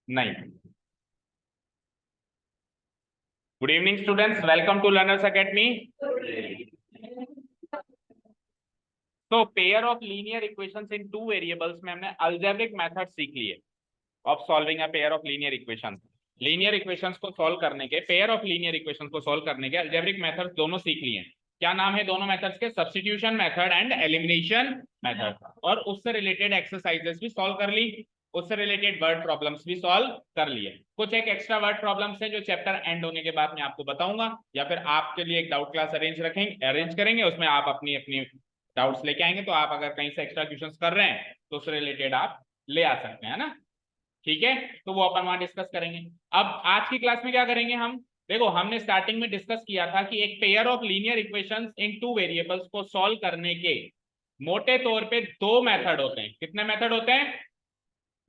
नहीं। Good evening students, welcome to Learners Academy. तो pair of linear equations in two variables में हमने algebraic method सीख लिए of solving a pair of linear equations. Linear equations को solve करने के, पेयर ऑफ लीनियर इक्वेशंस को सॉल्व करने के अलजेब्रिक मेथड्स दोनों सीख लिए। क्या नाम है दोनों मेथड्स के? Substitution method and elimination method. और उससे रिलेटेड एक्सरसाइजेस भी सॉल्व कर ली, उससे रिलेटेड वर्ड प्रॉब्लम्स भी सॉल्व कर लिए। कुछ एक एक्स्ट्रा वर्ड प्रॉब्लम्स हैं जो चैप्टर एंड होने के बाद मैं आपको बताऊंगा, या फिर आपके लिए एक डाउट क्लास अरेंज करेंगे, उसमें आप अपनी अपनी डाउट्स लेके आएंगे। तो आप अगर कहीं से एक्स्ट्रा क्वेश्चंस कर रहे हैं तो उससे रिलेटेड आप ले आ सकते हैं ना। ठीक है, तो वो अपन वहां डिस्कस करेंगे। अब आज की क्लास में क्या करेंगे हम? देखो, हमने स्टार्टिंग में डिस्कस किया था कि एक pair of linear equations in two variables को सॉल्व करने के मोटे तौर पे दो मेथड होते हैं। कितने मेथड होते हैं?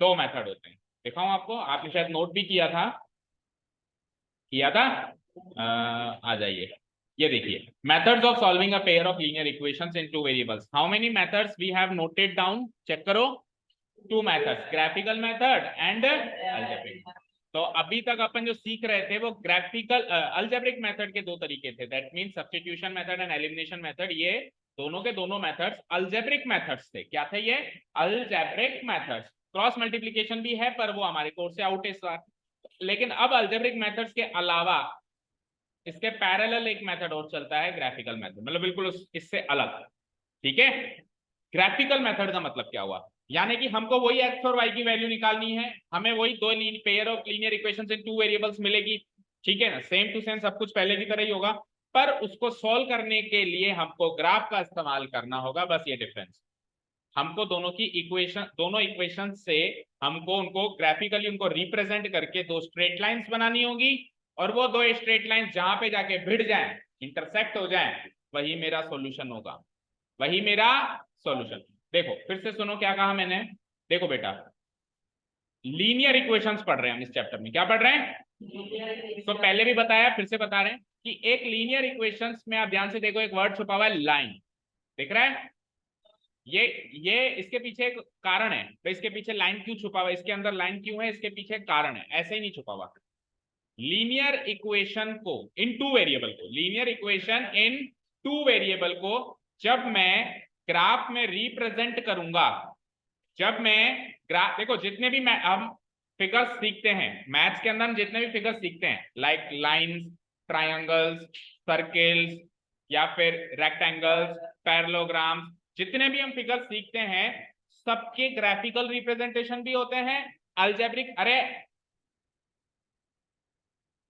दो मेथड होते हैं। दिखाऊं आपको? आपने शायद नोट भी किया था। आ जाइए, ये देखिए, methods of solving a pair of linear equations in two variables. How many methods we have noted down? Check करो। Two methods, graphical method and algebraic. तो अभी तक अपन जो सीख रहे थे वो ग्राफिकल अलजेब्रिक मेथड के दो तरीके थे, that means substitution method and elimination method. ये दोनों के दोनों मेथड्स अलजेब्रिक मेथड्स थे। क्या थे ये? Algebraic methods. क्रॉस मल्टीप्लिकेशन भी है पर वो हमारे कोर्स से आउट है इस बार। लेकिन अब अलजेब्रिक मेथड्स के अलावा इसके पैरेलल एक मेथड और चलता है, ग्राफिकल मेथड, मतलब बिल्कुल इससे अलग। ठीक है, ग्राफिकल मेथड का मतलब क्या हुआ? यानी कि हमको वही एक्स और वाई की वैल्यू निकालनी है, हमें वही दो pair of linear equations in two variables मिलेगी। ठीक है ना, सेम टू सेम सब कुछ पहले की तरह ही होगा, पर उसको सॉल्व करने के लिए हमको ग्राफ का इस्तेमाल करना होगा। बस ये डिफरेंस। हमको दोनों की इक्वेशन, दोनों इक्वेशन से हमको उनको ग्राफिकली उनको रिप्रेजेंट करके दो स्ट्रेट लाइंस बनानी होगी, और वो दो स्ट्रेट लाइंस जहां पे जाके भिड़ जाएं, इंटरसेक्ट हो जाएं, वही मेरा सॉल्यूशन होगा, वही मेरा सॉल्यूशन। देखो फिर से सुनो क्या कहा मैंने। देखो बेटा, लीनियर इक्वेशंस पढ़ रहे हैं हम इस चैप्टर में। क्या पढ़ रहे हैं? तो पहले भी बताया, फिर से बता रहे हैं कि एक लीनियर इक्वेशंस में आप ध्यान से देखो, एक वर्ड छुपा हुआ है, लाइन। दिख रहा है? ये इसके पीछे एक कारण है। तो इसके पीछे लाइन क्यों छुपा हुआ है, इसके अंदर लाइन क्यों है, इसके पीछे एक कारण है, ऐसे ही नहीं छुपा हुआ। लीनियर इक्वेशन को इन टू वेरिएबल को, linear equation in two variable को जब मैं ग्राफ में रिप्रेजेंट करूंगा, जब मैं ग्राफ, देखो जितने भी हम फिगर्स सीखते हैं मैथ्स के अंदर, हम जितने भी फिगर्स सीखते हैं लाइक लाइंस, ट्रायंगल्स, सर्किल्स, या फिर रेक्टेंगल्स, पैरेललोग्राम्स, जितने भी हम फिगर्स सीखते हैं सबके ग्राफिकल रिप्रेजेंटेशन भी होते हैं, अलजेब्रिक। अरे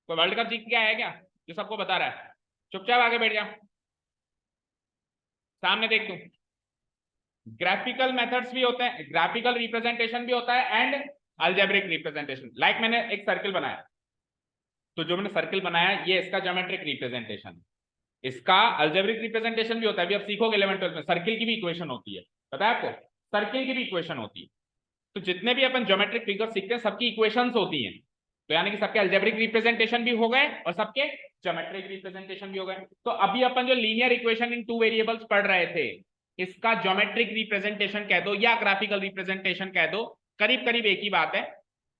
कोई वर्ल्ड कप जीत के आया है क्या जो सबको बता रहा है? चुपचाप आगे बैठ जा, सामने देख तू। ग्राफिकल मेथड्स भी होते हैं, ग्राफिकल रिप्रेजेंटेशन भी होता है एंड अलजेब्रिक रिप्रेजेंटेशन। लाइक मैंने एक सर्किल बनाया, तो जो मैंने सर्किल बनाया ये इसका ज्योमेट्रिक रिप्रेजेंटेशन है, इसका अलजेब्रिक रिप्रेजेंटेशन भी होता है। अभी आप सीखोगे 11 12 में, सर्किल की भी इक्वेशन होती है, पता है आपको? सर्किल की भी इक्वेशन होती है। तो जितने भी अपन ज्योमेट्रिक फिगर सीखते हैं सबकी इक्वेशंस होती हैं, तो यानी कि सबके अलजेब्रिक रिप्रेजेंटेशन भी हो गए और सबके ज्योमेट्रिक रिप्रेजेंटेशन भी हो गए। तो अभी अपन जो linear equation in two variables पढ़ रहे थे, इसका ज्योमेट्रिक रिप्रेजेंटेशन कह दो या ग्राफिकल रिप्रेजेंटेशन कह दो, करीब करीब एक ही बात है।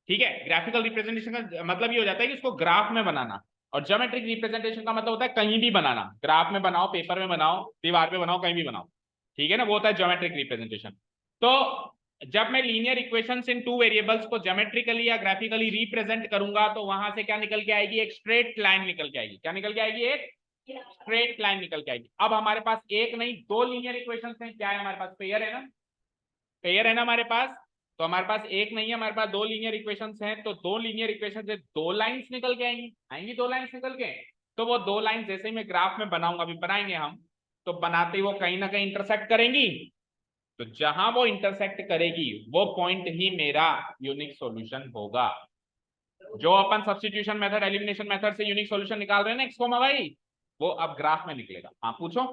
ठीक है, ग्राफिकल रिप्रेजेंटेशन का मतलब ये हो जाता है कि उसको ग्राफ में बनाना, और ज्योमेट्रिक रिप्रेजेंटेशन का मतलब होता है कहीं भी बनाना, ग्राफ में बनाओ, पेपर में बनाओ, दीवार पे बनाओ, कहीं भी बनाओ। ठीक है ना, वो होता है ज्योमेट्रिक रिप्रेजेंटेशन। तो जब मैं linear equations in two variables को ज्योमेट्रिकली या ग्राफिकली रिप्रेजेंट करूंगा तो वहां से क्या निकल के आएगी? एक स्ट्रेट लाइन निकल के आएगी। क्या निकल के आएगी? एक स्ट्रेट लाइन निकल के आएगी। अब हमारे पास एक नहीं दो लीनियर इक्वेशंस हैं। क्या है हमारे पास? पेयर है ना, पेयर है ना हमारे पास। तो हमारे पास एक नहीं है, हमारे पास दो लीनियर इक्वेशंस हैं। तो दो लीनियर इक्वेशन से दो लाइंस निकल के आएंगी दो लाइंस निकल के। तो वो दो लाइंस जैसे ही मैं ग्राफ में बनाऊंगा, अभी बनाएंगे हम, तो बनाते ही वो कहीं ना कहीं इंटरसेक्ट करेंगी। तो जहां वो इंटरसेक्ट करेगी वो पॉइंट ही मेरा यूनिक सॉल्यूशन होगा। जो अपन सब्स्टिट्यूशन मेथड, एलिमिनेशन मेथड से यूनिक सॉल्यूशन निकाल रहे हैं ना एक्स कोमा वाई, वो अब ग्राफ में निकलेगा। हाँ पूछो।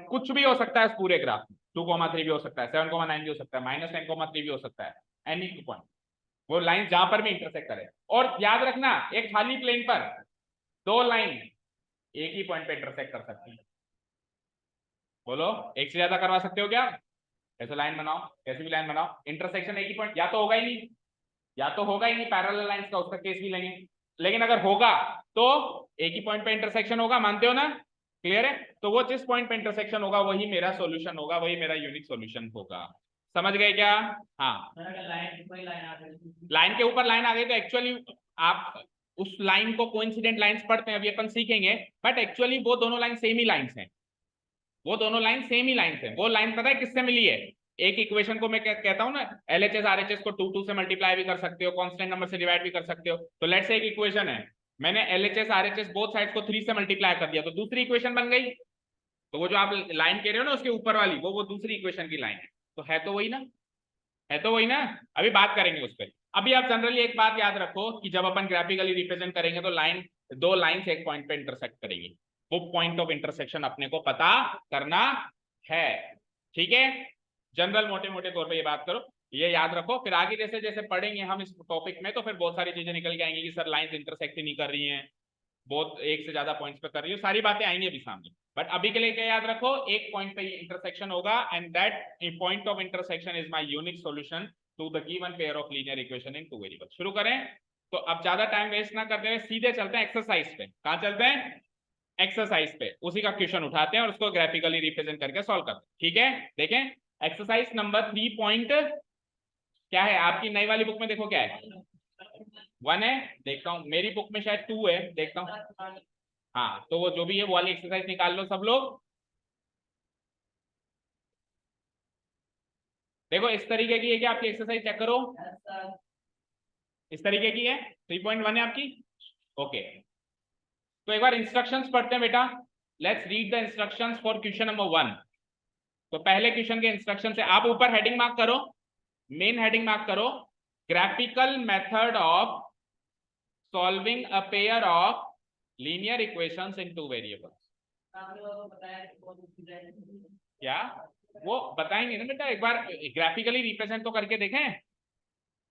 कुछ भी हो सकता है इस पूरे ग्राफ में, 2,3 भी हो सकता है, 7,9 भी हो सकता है, -10,3 भी हो सकता है, एनी पॉइंट, वो लाइन जहां पर भी इंटरसेक्ट करे। और याद रखना, एक खाली प्लेन पर दो लाइन एक ही पॉइंट पे इंटरसेक्ट कर सकती है। बोलो, एक से ज्यादा करवा सकते हो क्या? ऐसे लाइन बनाओ, कैसी भी लाइन बनाओ, इंटरसेक्शन एक ही पॉइंट या तो होगा ही नहीं, या तो होगा ही नहीं पैरेलल लाइंस का, उसका केस भी लेंगे, लेकिन अगर होगा तो एक ही पॉइंट पे इंटरसेक्शन होगा, मानते हो ना? क्लियर है? तो वो जिस पॉइंट पे इंटरसेक्शन होगा वही मेरा सॉल्यूशन होगा, वही मेरा यूनिक सॉल्यूशन होगा। समझ गए क्या? हाँ, लाइन के ऊपर लाइन आ गई तो एक्चुअली आप उस लाइन को कोइंसिडेंट लाइंस पढ़ते हैं, अभी अपन सीखेंगे, बट एक्चुअली वो दोनों लाइन सेम ही लाइंस हैं, वो दोनों लाइन सेम ही लाइंस हैं। वो लाइन पता है किससे मिली है? एक इक्वेशन को मैं कहता हूं ना, एलएचएस आरएचएस को 2 2 से मल्टीप्लाई भी कर सकते हो, कांस्टेंट नंबर से डिवाइड भी कर सकते हो। तो लेट्स से एक इक्वेशन है, मैंने एलएचएस आरएचएस बोथ साइड्स को 3 से मल्टीप्लाई कर दिया, तो दूसरी इक्वेशन बन गई। तो वो जो आप लाइन कह रहे हो ना उसके ऊपर वाली, वो दूसरी इक्वेशन की लाइन है, तो है तो वही ना, है तो वही ना। अभी बात करेंगे उस पर। अभी आप जनरली एक बात याद रखो कि जब अपन ग्राफिकली रिप्रेजेंट करेंगे तो लाइन, दो लाइंस एक पॉइंट पे इंटरसेक्ट करेंगी, वो पॉइंट ऑफ इंटरसेक्शन अपने को पता करना है, ठीक है? जनरल मोटे मोटे तौर पे ये बात करो, ये याद रखो। फिर आगे जैसे जैसे पढ़ेंगे हम इस टॉपिक में तो फिर बहुत सारी चीजें निकल के आएंगी कि सर लाइंस इंटरसेक्ट ही नहीं कर रही हैं, बहुत एक से ज्यादा पॉइंट्स पे कर रही है, सारी बातें आएंगी अभी सामने। बट अभी के लिए क्या याद रखो, एक पॉइंट पे इंटरसेक्शन होगा and that point of intersection is my unique solution to the given pair of linear equation in two variables. शुरू करें? तो अब ज्यादा टाइम वेस्ट ना करते हुए सीधे चलते हैं एक्सरसाइज पे। कहां चलते हैं? एक्सरसाइज पे। उसी का क्वेश्चन उठाते हैं और उसको ग्राफिकली रिप्रेजेंट करके सॉल्व करते हैं, ठीक है? देखें एक्सरसाइज नंबर 3 पॉइंट क्या है आपकी नई वाली बुक में, देखो क्या है, 1 है, देखता हूं मेरी बुक में शायद 2 है, देखता हूं। हाँ, तो वो जो भी है वो वाली एक्सरसाइज निकाल लो सब लोग। देखो इस तरीके की है कि आपकी एक्सरसाइज चेक करो, इस तरीके की है, 3.1 है आपकी। ओके, तो एक बार इंस्ट्रक्शंस पढ़ते हैं बेटा। Let's read the instructions for question number 1। तो पहले क्वेश्चन के इंस्ट्रक्शन से आप ऊपर हेडिंग मार्क करो, मेन हेडिंग मार्क करो, graphical method of solving a pair of linear equations in two variables. क्या वो बताएंगे ना बेटा, एक बार ग्राफिकली रिप्रेजेंट तो करके देखें।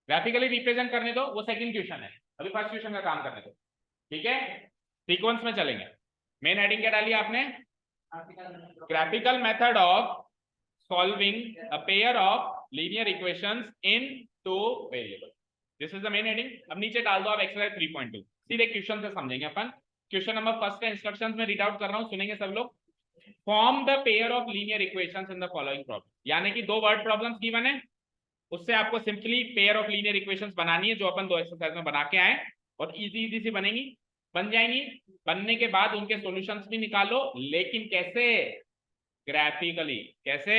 ग्राफिकली रिप्रेजेंट करने दो, वो सेकंड क्वेश्चन है, अभी फर्स्ट क्वेश्चन का काम करने दो, ठीक है? सीक्वेंस में चलेंगे। मेन हेडिंग क्या डाली आपने? Graphical method of solving a pair of linear equations in two variable, this is the main heading. अब नीचे डाल दो आप एक्सरसाइज 3.2, सीधे क्वेश्चन से समझेंगे अपन। क्वेश्चन नंबर फर्स्ट का इंस्ट्रक्शंस में रीड आउट कर रहा हूं, सुनेंगे सब लोग। Form the pair of linear equations in the following problem, यानी कि दो वर्ड प्रॉब्लम्स गिवन है, उससे आपको simply pair of linear equations बनानी है, जो अपन दो एक्सरसाइज में बना के आए, और इजी इजी सी बनेंगी, बन जाएंगी। बनने के बाद उनके सॉल्यूशंस भी निकालो, लेकिन कैसे? ग्राफिकली। कैसे?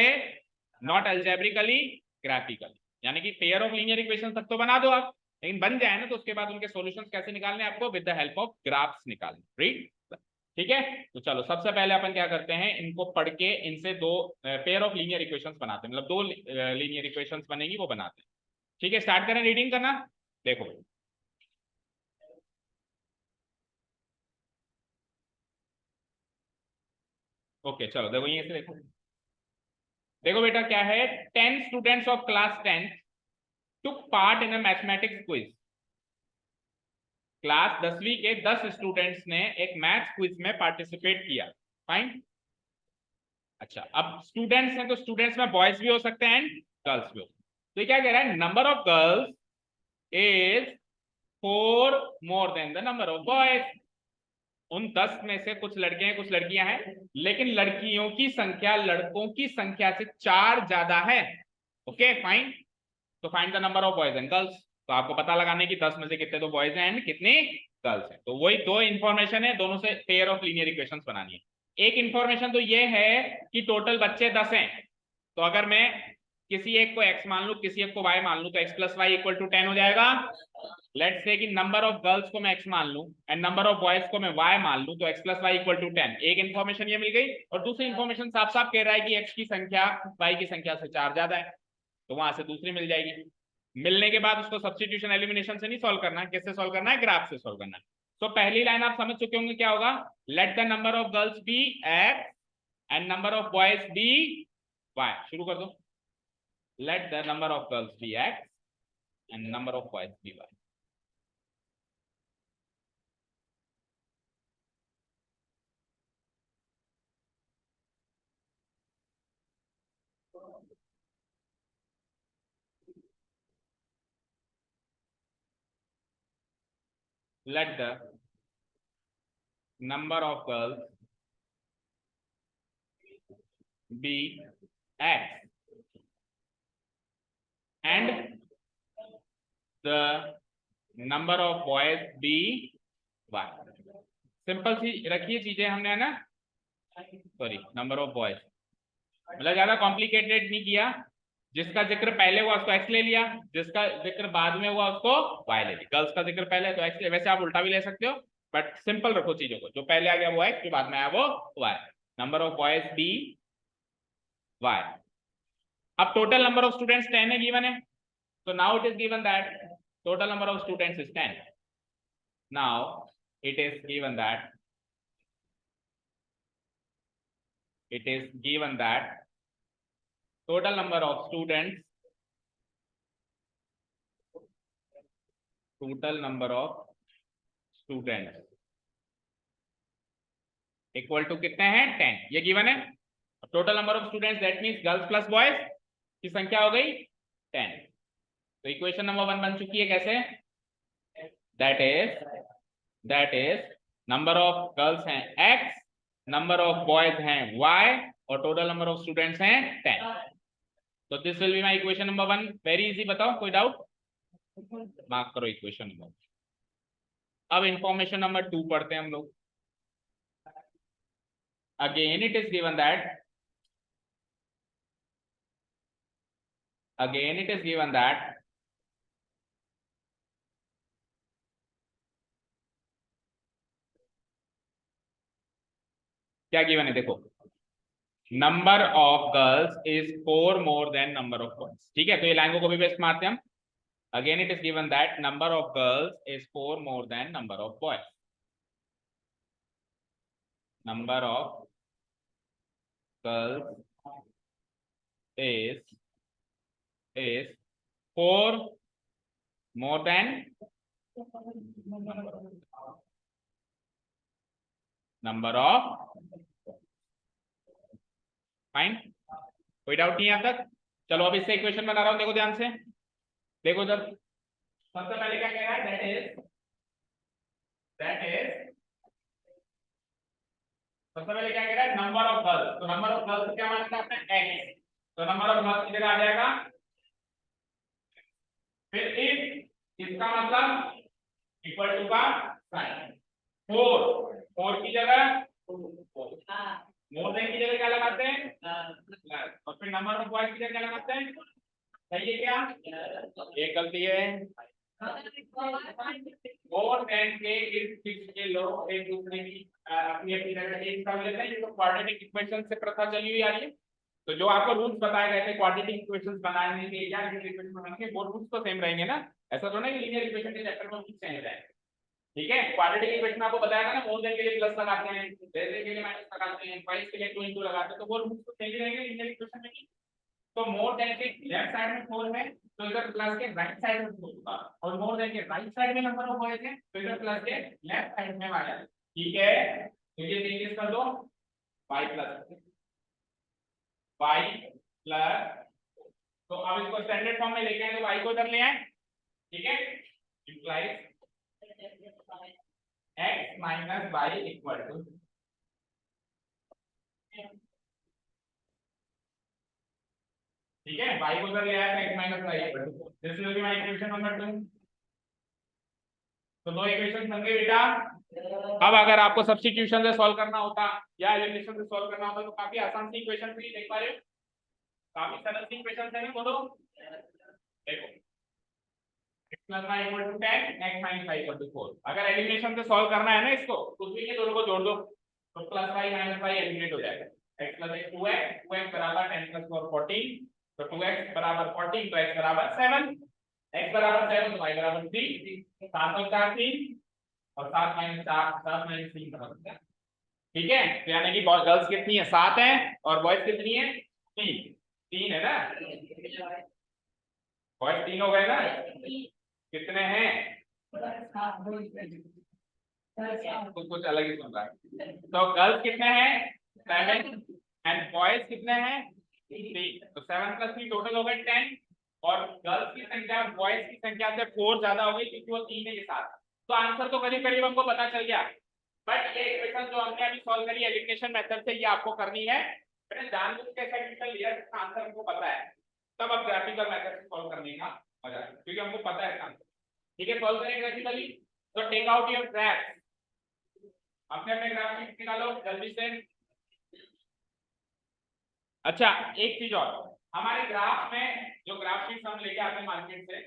Not algebraically, graphically. यानी कि पेयर ऑफ लीनियर इक्वेशन तक तो बना दो आप, लेकिन बन जाए ना तो उसके बाद उनके सॉल्यूशंस कैसे निकालने आपको? With the help of graphs निकालने, राइट? ठीक है, तो चलो सबसे पहले अपन क्या करते हैं, इनको पढ़ के इनसे दो पेयर ऑफ लीनियर इक्वेशंस बनाते हैं, मतलब दो लीनियर इक्वेशंस बनेगी वो बनाते हैं, ठीक है? स्टार्ट करें रीडिंग करना। देखो ओके, चलो देखो ये से देखो, देखो बेटा क्या है, 10 students of class 10 took part in a mathematics quiz। Class 10वीं के 10 स्टूडेंट्स ने एक मैथ्स क्विज में पार्टिसिपेट किया, फाइन। अच्छा, अब स्टूडेंट्स हैं तो स्टूडेंट्स में बॉयज भी हो सकते हैं एंड गर्ल्स भी हो सकते हैं। तो ये क्या कह रहा है, number of girls is 4 more than the number of boys. उन 10 में से कुछ लड़के हैं कुछ लड़कियां हैं, लेकिन लड़कियों की संख्या लड़कों की संख्या से 4 ज्यादा है। ओके फाइन, तो find the number of boys and girls. तो आपको पता लगाने की 10 में से कितने तो बॉयज हैं एंड कितने गर्ल्स हैं। तो वही दो इंफॉर्मेशन है, दोनों से पेयर ऑफ लीनियर इक्वेशंस बनानी है। एक इंफॉर्मेशन तो ये है कि टोटल बच्चे 10 हैं, तो अगर मैं किसी एक को x मान लू किसी एक को y मान लू तो x plus y equal to 10 हो जाएगा। लेट्स से कि नंबर ऑफ गर्ल्स को मैं x मान लू एंड नंबर ऑफ बॉयज को मैं y मान लू, तो x plus y equal to 10। एक इन्फॉर्मेशन ये मिल गई, और दूसरी इन्फॉर्मेशन साफ साफ कह रहा है कि x की संख्या y की संख्या से 4 ज्यादा है, तो वहां से दूसरी मिल जाएगी। मिलने के बाद उसको सब्स्टिट्यूशन एलिमिनेशन से नहीं सॉल्व करना है, किससे सॉल्व करना है? ग्राफ से सॉल्व करना है। तो पहली लाइन आप समझ चुके होंगे क्या होगा, let the number of girls be x and number of boys be y। शुरू कर दो, let the number of girls be x and number of boys be y। let the number of girls be X and the number of boys be Y. Simple सी रखिए चीजें हमने, है ना, sorry number of boys, मतलब ज्यादा complicated नहीं किया। जिसका जिक्र पहले हुआ उसको एक्स ले लिया, जिसका जिक्र बाद में हुआ उसको वाई ले लिया। गर्ल्स का जिक्र पहले तो एक्स, वैसे आप उल्टा भी ले सकते हो, बट सिंपल रखो चीजों को, जो पहले आ गया वो एक्स, जो बाद में आया वो y. Number of boys be y. अब टोटल नंबर ऑफ स्टूडेंट्स 10 है, गिवन है, तो now it is given that total number of students is 10। Now it is given that total number of students equal to कितने हैं 10, ये given है। Total number of students that means girls plus boys की संख्या हो गई 10। तो equation number 1 बन चुकी है, कैसे, that is number of girls हैं x, नंबर ऑफ बॉयज हैं y और टोटल नंबर ऑफ स्टूडेंट्स हैं 10। तो this will be my equation number 1। Very easy, बताओ कोई डाउट, मार्क करो इक्वेशन नंबर। अब इंफॉर्मेशन नंबर 2 पढ़ते हैं हम लोग। Again it is given that क्या गिवन है, देखो, number of girls is 4 more than number of boys. ठीक है, तो ये लाइन को कॉपी पेस्ट मारते हैं हम। Again it is given that number of girls is 4 more than number of boys. Number of girls is 4 more than number of, fine, कोई doubt नहीं है यहाँ तक। चलो अब इससे इक्वेशन बना रहा हूं, देखो ध्यान से, देखो जब सबसे पहले क्या कह रहा है, दैट इज सबसे पहले क्या कह रहा है, नंबर ऑफ गर्ल्स। तो नंबर ऑफ गर्ल्स क्या मानता है आपने, एक्स, तो नंबर ऑफ गर्ल्स की जगह आ जाएगा, फिर इफ इसका मतलब इक्वल टू का साइन, 4 की जगह मोर देन की जगह क्या लगाते हैं प्लस, और फिर नंबर ऑफ बॉयज की जगह क्या लगाते हैं, सही है क्या, एक गलती है, मोर देन के इस फिक्स के लोग एक दूसरे की अपनी अपनी जगह चेंज कर लेते हैं। ये तो क्वाड्रेटिक इक्वेशन से प्रथा चली हुई आ रही है। तो जो आपको रूल्स बताए गए थे क्वाड्रेटिक इक्वेशंस बनाने के या लीनियर इक्वेशन बनाने के, वो रूल्स तो सेम रहेंगे ना। ऐसा तो नहीं कि लीनियर इक्वेशन के चैप्टर में कुछ चेंज है। ठीक है, क्वाड्रेटिक इक्वेशन आपको बताया था ना, मोर देन के लिए प्लस लगाते हैं, लेस देन के लिए माइनस लगाते हैं, ट्वाइस के लिए 2 into लगाते हैं, तो वो रूल्स तो सेम ही रहेंगे लीनियर इक्वेशन में ही। तो मोर देन के लेफ्ट साइड में 4 है, तो इधर प्लस के राइट साइड में 4 होगा, और मोर देन के राइट साइड में नंबर ऑफ बॉयज है, तो इधर प्लस के लेफ्ट साइड में आ जाएगा। ठीक है, तो ये चेंजेस कर दो, y प्लस, तो अब इसको स्टैंडर्ड फॉर्म में लेके आए, तो y को इधर ले आए। ठीक है, implies x minus y equal to, ठीक है, y को इधर ले आया तो x minus y equal to, this will be my equation number 2। तो दो इक्वेशन बन गए बेटा। अब अगर आपको सब्स्टिट्यूशन से सॉल्व करना होता या एलिमिनेशन से सॉल्व करना होता तो काफी आसान सी इक्वेशन थी, देख पा रहे हो, काफी सरल सी इक्वेशन है। बोलो, देखो x + y = 10, x - y = 4। अगर एलिमिनेशन से सॉल्व करना है ना इसको, कुछ भी ये दोनों को जोड़ दो, तो +y - y एलिमिनेट हो जाएगा। x + x 2x, 2x बराबर 10 + 4 14, तो 2x बराबर 14, तो x बराबर 7, x बराबर 7 तो y बराबर 3, 7 और 4 3, और 7 - 4 7 - 3 बराबर 4। ठीक है, तो यानी कि गर्ल्स कितनी है, 7 है, और बॉयज कितनी है, 3 है ना, बॉयज 3 हो गए ना, कितने हैं, कुछ अलग ही सुन रहा है। तो गर्ल्स कितने हैं 7 एंड बॉयज कितने हैं 3, तो 7 + 3 टोटल हो गए 10, और गर्ल्स की संख्या बॉयज की संख्या से 4 ज्यादा हो गई क्योंकि वो 3 है के साथ। तो आंसर तो करीब करीब हमको पता चल गया, बट ये इक्वेशन जो हमने अभी सॉल्व करी एलिमिनेशन मेथड से, ये आपको करनी है। मैंने जानबूझ के ऐसा इक्वेशन लिया जिसका आंसर हमको पता है, तब अब ग्राफिकल मेथड से सॉल्व करने का मजा है, क्योंकि हमको पता है आंसर। ठीक है, सॉल्व करेंगे ग्राफिकली। तो टेक आउट योर ग्राफ, अपने अपने ग्राफ निकालो जल्दी से। अच्छा, एक चीज और, हमारे ग्राफ में जो ग्राफ शीट हम लेके आते हैं मार्केट से,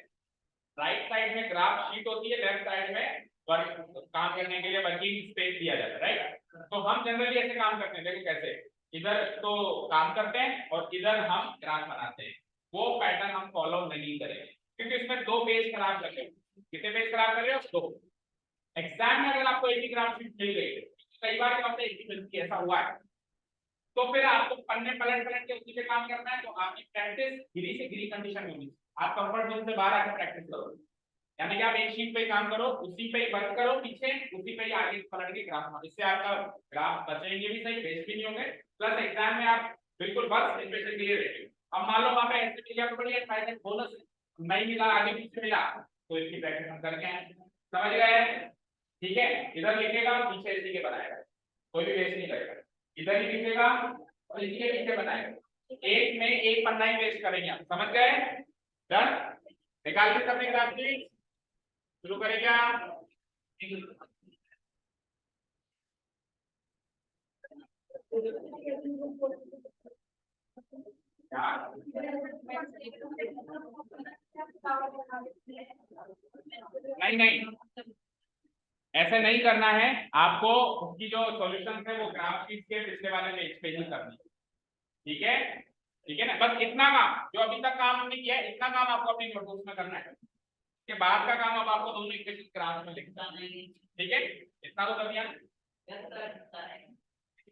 राइट साइड में ग्राफ शीट होती है, लेफ्ट साइड में काम करने के लिए वर्किंग स्पेस दिया जाता है, राइट। तो हम जनरली ऐसे काम करते हैं, देखो कैसे, इधर तो काम करते हैं और इधर हम ग्राफ बनाते हैं। वो पैटर्न हम फॉलो नहीं करेंगे, क्योंकि इसमें दो पेज खराब कर रहे हो। कितने पेज खराब कर रहे हो? दो। एग्जाम में अगर आपको एक ही ग्राफ शीट मिल गई, कई बार क्या होता है एक ही मिलती है, ऐसा हुआ है, तो फिर आपको पन्ने पलट पलट के उसी पे काम करना है। तो आपकी प्रैक्टिस गिरी से गिरी कंडीशन में होगी, आप कंफर्ट जोन से बाहर आकर प्रैक्टिस करो। यानी कि आप एक शीट पे काम करो, उसी पे वर्क करो, पीछे उसी पे आगे पलट के ग्राफ मारो, इससे आपका ग्राफ बचेंगे भी सही, वेस्ट भी नहीं होंगे, प्लस एग्जाम में आप बिल्कुल बस स्पेशल क्लियर रहेंगे। अब मान लो वहां पे ऐसे मिल गया तो बढ़िया, फायदा बोनस नहीं मिला, आगे पीछे मिला, तो इसकी प्रैक्टिस हम करके आए, समझ गए? ठीक है, इधर लिखेगा और पीछे इसी के बनाएगा, कोई भी वेस्ट नहीं करेगा, इधर ही लिखेगा और इसी के पीछे बनाएगा, एक में एक पन्ना ही वेस्ट करेंगे आप, समझ गए? डन, निकाल के सबने ग्राफ शीट शुरू करेगा। नहीं नहीं, ऐसे नहीं करना है आपको, उसकी जो सॉल्यूशन है वो ग्राफ शीट के पिछले वाले पेज पे ही करनी है। ठीक है, ठीक है ना, बस इतना काम जो अभी तक काम हमने किया है, इतना काम आपको अपनी नोटबुक में करना है। के बाद का काम अब आपको दोनों इक्वेशन ग्राफ में लिखना है। ठीक है, इतना तो कर दिया,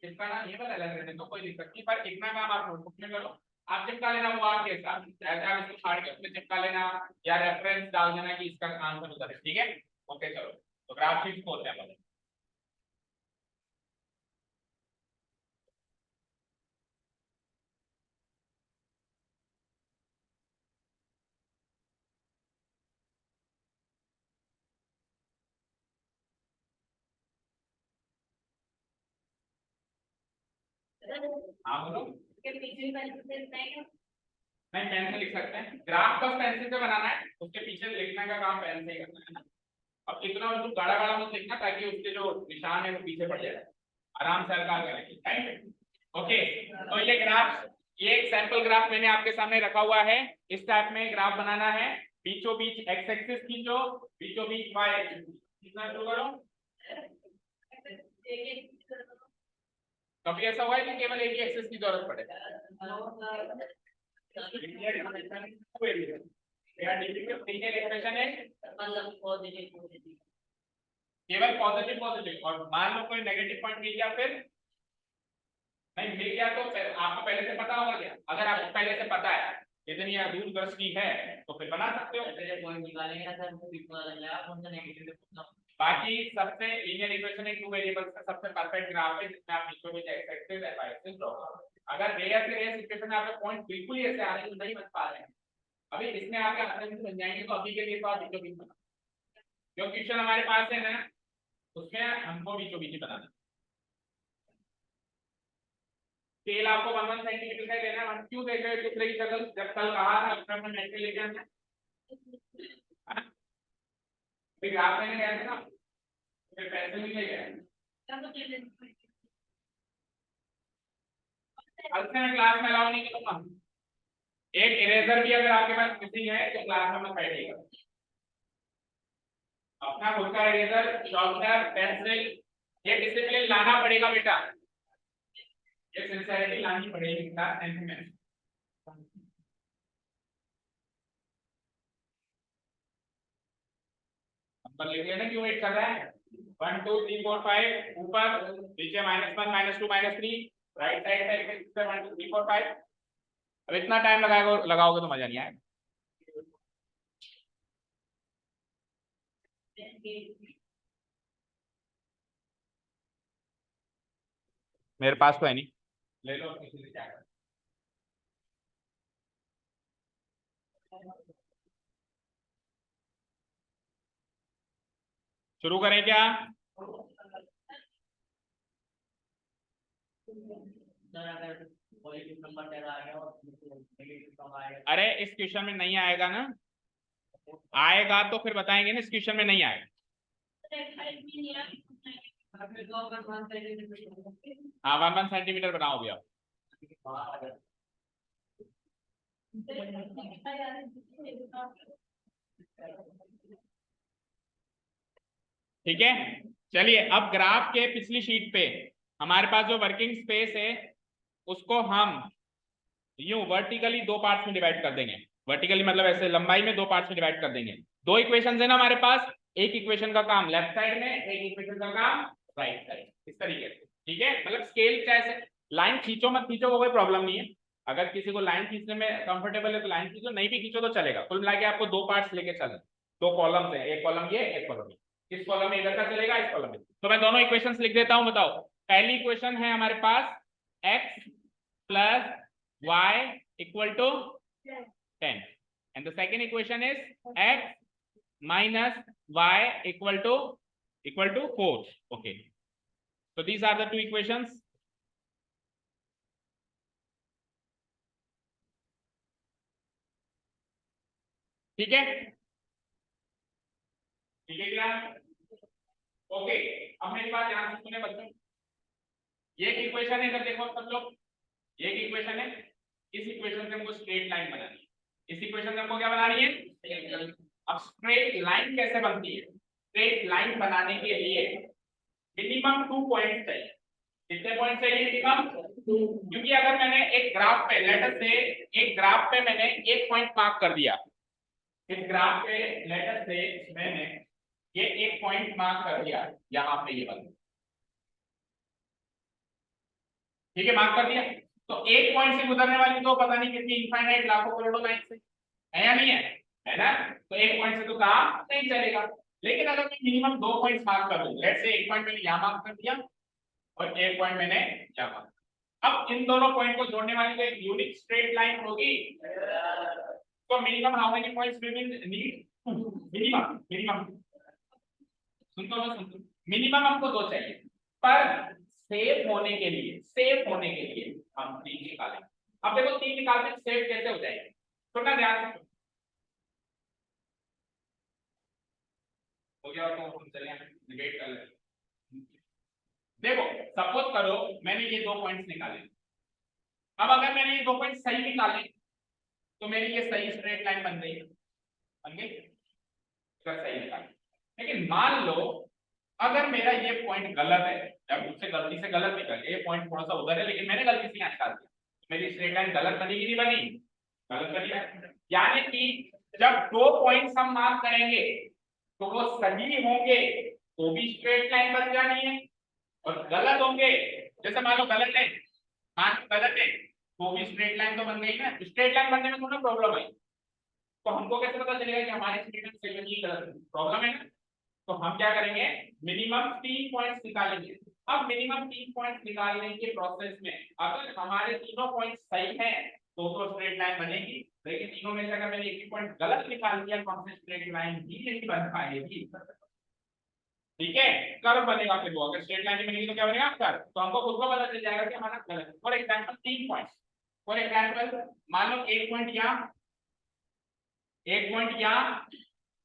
इसका नाम ये वाला अलग रहने दो, कोई दिक्कत नहीं, पर इतना काम आप नोटबुक में करो। आप चिपका लेना वो के साथ, ऐसे आप इसको फाड़ के उसमें चिपका लेना, या रेफरेंस डाल देना कि इसका आंसर उधर है। ठीक है, ओके चलो, तो ग्राफ शीट को होते हैं। हाँ बोलो, नहीं पेन से लिख सकते हैं, ग्राफ बस पेंसिल से बनाना है, उसके पीछे लिखने का काम पेन से ही करना है ना। अब इतना उसको गाढ़ा गाढ़ा मत लिखना, ताकि उसके जो निशान है वो पीछे पड़ जाए, आराम से हल्का हल्का लिखिए। ओके, तो ये ग्राफ, ये एक सैंपल ग्राफ मैंने आपके सामने रखा हुआ है, इस टाइप में ग्राफ बनाना है। बीचों बीच एक्स एक्सिस खींचो, बीचों बीच वाई एक्सिस खींचना शुरू करो। कभी ऐसा हुआ है कि केवल एक ही एक्सिस की जरूरत पड़े? केवल पॉजिटिव पॉजिटिव, और मान लो कोई नेगेटिव पॉइंट मिल गया, फिर नहीं मिल गया तो आपको पहले से पता होगा क्या? अगर आपको पहले से पता है इतनी दूरदर्शी है तो फिर बना सकते हो। बाकी सबसे लीनियर इक्वेशन है टू वेरिएबल्स का सबसे परफेक्ट ग्राफ है, जिसमें आप बीचों बीच एक्स एक्सिस और वाई एक्सिस ड्रॉ करो। अगर रेयर से रेयर सिचुएशन में आपके पॉइंट बिल्कुल ही ऐसे आ रहे हैं, नहीं बन पा रहे हैं, अभी इसमें आपके आसानी से बन जाएंगे, तो अभी के लिए तो आप बीचों बीच बना, जो क्वेश्चन हमारे पास है ना, उसमें हमको बीचों बीच बनाना। स्केल आपको 1 सेंटीमीटर का लेना है, क्यों देख रहे हो दूसरे की शक्ल, जब कल कहा था अपना अपना नेट पे लेके आना। फिर आप लेने गए थे ना, फिर पैसे नहीं ले गए, कल से मैं क्लास में अलाउ नहीं करूंगा। एक इरेजर भी अगर आपके पास मिसिंग है तो क्लास में मत बैठिएगा। अपना खुद का इरेजर, शॉर्पनर, पेंसिल, ये डिसिप्लिन लाना पड़ेगा बेटा, ये सिंसियरिटी लानी पड़ेगी क्लास 10th में। नंबर लिख लेना, क्यों वेट कर रहा है? 1 2 3 4 5, ऊपर नीचे -1 -2 -3, राइट साइड पे 1 2 3 4 5। अब इतना टाइम लगाओगे तो मजा नहीं आएगा। मेरे पास तो है नहीं, ले लो किसी से क्या। शुरू करें क्या? अरे इस क्वेश्चन में नहीं आएगा ना, आएगा तो फिर बताएंगे ना, इस क्वेश्चन में नहीं आएगा। हाँ 1 सेंटीमीटर बनाओ भैया। ठीक है, चलिए अब ग्राफ के पिछली शीट पे हमारे पास जो वर्किंग स्पेस है उसको हम यूं वर्टिकली दो पार्ट्स में डिवाइड कर देंगे। वर्टिकली मतलब ऐसे लंबाई में दो पार्ट्स में डिवाइड कर देंगे। दो इक्वेशंस है ना हमारे पास, एक इक्वेशन का काम लेफ्ट साइड में, एक इक्वेशन का काम राइट साइड, इस तरीके से। ठीक है, मतलब स्केल कैसे, लाइन खींचो मत खींचो वो कोई प्रॉब्लम नहीं है। अगर किसी को लाइन खींचने में कंफर्टेबल है तो लाइन खींचो, नहीं भी खींचो तो चलेगा। कुल मिला के आपको दो पार्ट्स लेके चलना, दो कॉलम है, एक कॉलम ये एक कॉलम ये। इस कॉलम में इधर का चलेगा, इस कॉलम में। तो मैं दोनों इक्वेशंस लिख देता हूं, बताओ। पहली इक्वेशन है हमारे पास x plus y equal to 10 and the second equation is x minus y equal to 4. Okay, so these are the two equations. ठीक है, ठीक है क्या? ओके, अब मेरी बात ध्यान से सुने बच्चों। ये एक इक्वेशन है, इधर देखो सब लोग, ये एक इक्वेशन है। इस इक्वेशन से हमको स्ट्रेट लाइन बनानी है। इस इक्वेशन से हमको क्या बनानी है? अब स्ट्रेट लाइन कैसे बनती है? स्ट्रेट लाइन बनाने के लिए मिनिमम 2 पॉइंट चाहिए। कितने पॉइंट चाहिए मिनिमम? क्योंकि अगर मैंने एक ग्राफ पे, लेट अस से एक ग्राफ पे मैंने एक पॉइंट मार्क कर दिया, इस ग्राफ पे लेट अस से मैंने ये एक पॉइंट मार्क कर दिया यहां पे, ये वाला, ठीक है, मार्क कर दिया। तो एक पॉइंट से गुजरने वाली तो पता नहीं कितनी इनफाइनाइट लाखों करोड़ों लाइन से है या नहीं है ना? तो एक पॉइंट से तो काम नहीं चलेगा। लेकिन अगर मैं मिनिमम 2 पॉइंट्स मार्क कर दूं, लेट से एक पॉइंट मैंने यहां मार्क कर दिया और एक पॉइंट मैंने यहां मार्क, अब इन दोनों पॉइंट को जोड़ने वाली तो एक यूनिक स्ट्रेट लाइन होगी। तो minimum how many points we will need? Minimum minimum सुन तो सुन, मिनिमम हमको 2 चाहिए, पर सेफ होने के लिए, सेफ होने के लिए हम 3 निकालेंगे। अब देखो 3 निकालते हैं सेफ कैसे हो जाएगी, थोड़ा ध्यान से हो गया तो हम चले डिबेट कर लें। देखो सपोज करो मैंने ये 2 पॉइंट्स निकाले, अब अगर मैंने ये 2 पॉइंट सही निकाले तो मेरी ये सही स्ट्रेट लाइन बन गई, बन गई अगर सही निकाले। लेकिन मान लो अगर मेरा ये पॉइंट गलत है, या मुझसे गलती से गलत निकल गया, ये पॉइंट थोड़ा सा उधर है लेकिन मैंने गलती से यहाँ निकाल दिया, तो मेरी स्ट्रेट लाइन गलत बनी कि नहीं बनी? गलत बनी। यानी कि जब 2 पॉइंट्स हम मार्क करेंगे तो वो सही होंगे तो भी स्ट्रेट लाइन बन जानी है, और गलत होंगे, जैसे मान लो गलत है, मान गलत है तो भी स्ट्रेट लाइन तो बन गई ना। स्ट्रेट लाइन बनने में थोड़ा प्रॉब्लम है, तो हमको कैसे पता चलेगा कि हमारी स्ट्रेट लाइन सही है कि गलत है? प्रॉब्लम है ना। तो हम क्या करेंगे, मिनिमम 3 पॉइंट्स निकालेंगे। अब मिनिमम 3 पॉइंट्स निकालने के प्रोसेस में अगर हमारे तीनों पॉइंट्स सही हैं तो स्ट्रेट लाइन बनेगी, लेकिन तीनों में से अगर मैंने एक पॉइंट गलत निकाल दिया तो हमसे स्ट्रेट लाइन ही नहीं बन पाएगी। ठीक है, कर्व बनेगा फिर वो, अगर स्ट्रेट लाइन नहीं बनेगी तो क्या बनेगा? कर्व। तो हमको खुद को पता चल जाएगा कि हमारा गलत है। For example 3 points, for example मान लो एक पॉइंट यहाँ, एक पॉइंट यहाँ